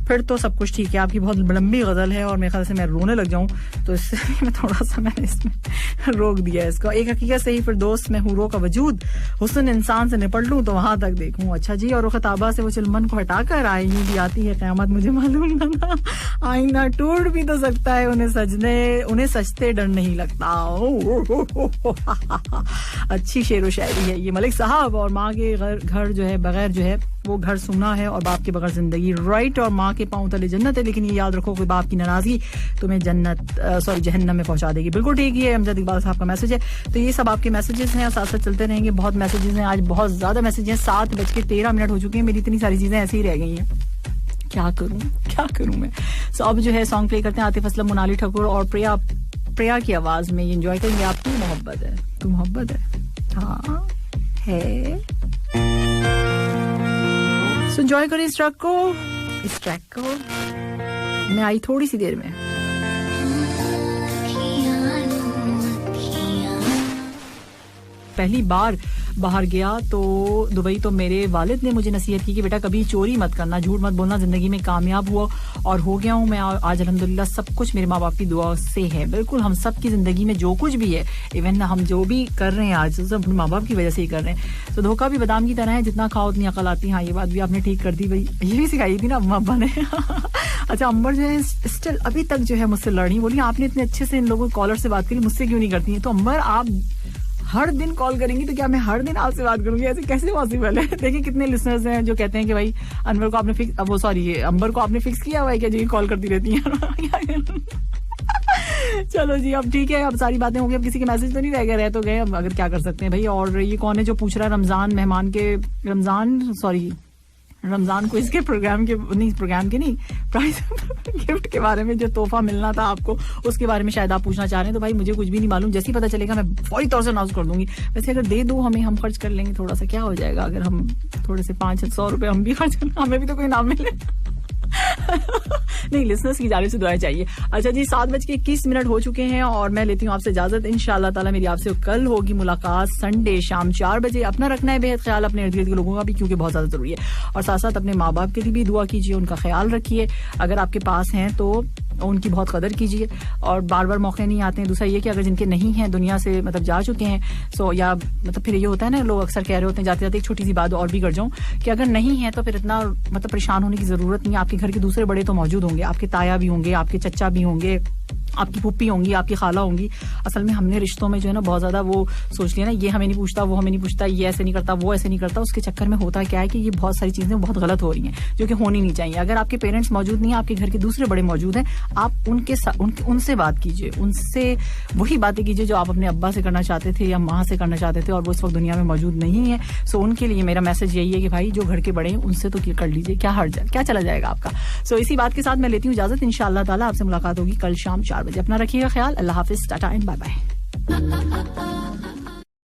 फिर तो सब कुछ ठीक है. आपकी बहुत लंबी गजल है और मेरे ख्याल से मैं रोने लग जाऊं, तो इससे मैं थोड़ा सा मैंने इसमें रोक दिया है इसको. एक हकीकत से ही फिर दोस्त में हूरों का वजूद, हुस्न इंसान से निपट लूं तो वहां तक देखूं. अच्छा जी, और खताबा से वो चिलमन को हटाकर आए, यूं भी आती है क़यामत मुझे मालूम ना, आईना टूट भी तो सकता है, उन्हें सजते डर नहीं लगता. अच्छी शेर व शायरी है ये मलिक साहब. और माँ के घर जो है बगैर जो है वो घर सूना है, और बाप के बगैर जिंदगी. राइट. और माँ के पांव तले जन्नत है, लेकिन ये याद रखो कि बाप की नाराजगी तुम्हें जहन्नम में पहुंचा देगी. बिल्कुल ठीक है, अमजद इकबाल साहब का मैसेज है. तो ये सब आपके मैसेजेस हैं, और साथ साथ चलते रहेंगे. बहुत मैसेजेस हैं आज, बहुत ज्यादा मैसेज हैं. 7:13 हो चुके हैं. मेरी इतनी सारी चीजें ऐसी ही रह गई हैं, क्या करूं मैं. सो अब जो है सॉन्ग प्ले करते हैं. आतिफ असलम, मोनाली ठाकुर और प्रिया की आवाज में एंजॉय करेंगे. आपकी मोहब्बत है, तू मोहब्बत है, हाँ है. सो एंजॉय करें इस ट्रैक को. मैं आई थोड़ी सी देर में. पहली बार बाहर गया तो दुबई, तो मेरे वालिद ने मुझे नसीहत की कि बेटा कभी चोरी मत करना, झूठ मत बोलना. जिंदगी में कामयाब हुआ और हो गया हूँ मैं आज अल्हम्दुलिल्लाह. सब कुछ मेरे माँ बाप की दुआ से है. बिल्कुल, हम सब की जिंदगी में जो कुछ भी है, इवन हम जो भी कर रहे हैं आज, सब अपने माँ बाप की वजह से ही कर रहे हैं. तो धोखा भी बादाम की तरह है, जितना खाओ उतनी अकल आती है. हाँ, ये बात भी आपने ठीक कर दी भाई, ये भी सिखाई थी ना अम्मा अब्बा ने. अच्छा, अंबर जो है स्टिल अभी तक जो है मुझसे लड़ी, बोली आपने इतने अच्छे से इन लोगों कॉलर से बात करी, मुझसे क्यों नहीं करती है? तो अंबर, आप हर दिन कॉल करेंगी तो क्या मैं हर दिन आपसे बात करूंगी? ऐसे कैसे पॉसिबल है? देखिए कितने लिसनर्स हैं जो कहते हैं कि भाई अनवर को आपने अंबर को आपने फिक्स किया हुआ है क्या, जो कॉल करती रहती हैं. चलो जी, अब ठीक है, अब सारी बातें हो गई. अब किसी के मैसेज तो नहीं रह गए, रह तो गए, अब अगर क्या कर सकते हैं भाई. और ये कौन है जो पूछ रहा है रमजान को इसके प्रोग्राम के नहीं प्राइस गिफ्ट के बारे में, जो तोहफा मिलना था आपको, उसके बारे में शायद आप पूछना चाह रहे हैं. तो भाई मुझे कुछ भी नहीं मालूम, जैसे ही पता चलेगा मैं फौरी तौर से अनाउंस कर दूंगी. वैसे अगर दे दो हमें, हम खर्च कर लेंगे थोड़ा सा, क्या हो जाएगा अगर हम थोड़े से 500 रुपए हम भी खर्च करें, हमें भी तो कोई नाम मिले. नहीं, लिसनर्स की जानिब से दुआएं चाहिए. अच्छा जी, 7:21 हो चुके हैं और मैं लेती हूँ आपसे इजाजत. इंशाअल्लाह ताला मेरी आपसे कल होगी मुलाकात संडे शाम 4 बजे. अपना रखना है बेहद ख्याल, अपने इर्द गिर्द के लोगों का भी, क्योंकि बहुत ज्यादा जरूरी है. और साथ साथ अपने माँ बाप के लिए भी दुआ कीजिए, उनका ख्याल रखिए. अगर आपके पास हैं तो उनकी बहुत कदर कीजिए, और बार बार मौके नहीं आते हैं. दूसरा ये कि अगर जिनके नहीं हैं, दुनिया से मतलब जा चुके हैं, सो या मतलब फिर ये होता है ना, लोग अक्सर कह रहे होते हैं जाते जाते, एक छोटी सी बात और भी कर जाऊं कि अगर नहीं है तो फिर इतना मतलब परेशान होने की जरूरत नहीं है. आपके घर के दूसरे बड़े तो मौजूद होंगे, आपके ताया भी होंगे, आपके चचा भी होंगे, आपकी पुप्पी होंगी, आपकी खाला होंगी. असल में हमने रिश्तों में जो है ना बहुत ज्यादा वो सोच लिया ना, ये हमें नहीं पूछता, वो हमें नहीं पूछता, ये ऐसे नहीं करता, वो ऐसे नहीं करता. उसके चक्कर में होता क्या है कि ये बहुत सारी चीजें बहुत गलत हो रही हैं, जो कि होनी नहीं चाहिए. अगर आपके पेरेंट्स मौजूद नहीं है, आपके घर के दूसरे बड़े मौजूद हैं, आप उनसे बात कीजिए, उनसे वही बातें कीजिए जो आप अपने अब्बा से करना चाहते थे या माँ से करना चाहते थे, और वो इस वक्त दुनिया में मौजूद नहीं है. सो उनके लिए मेरा मैसेज यही है कि भाई जो घर के बड़े हैं उनसे तो कर लीजिए, क्या चला जाएगा आपका. सो इसी बात के साथ मैं लेती हूँ इजाजत. इंशाअल्लाह ताला आपसे मुलाकात होगी कल शाम 4 बजे. अपना रखिएगा ख्याल. अल्लाह हाफिज, टाटा एंड बाय बाय.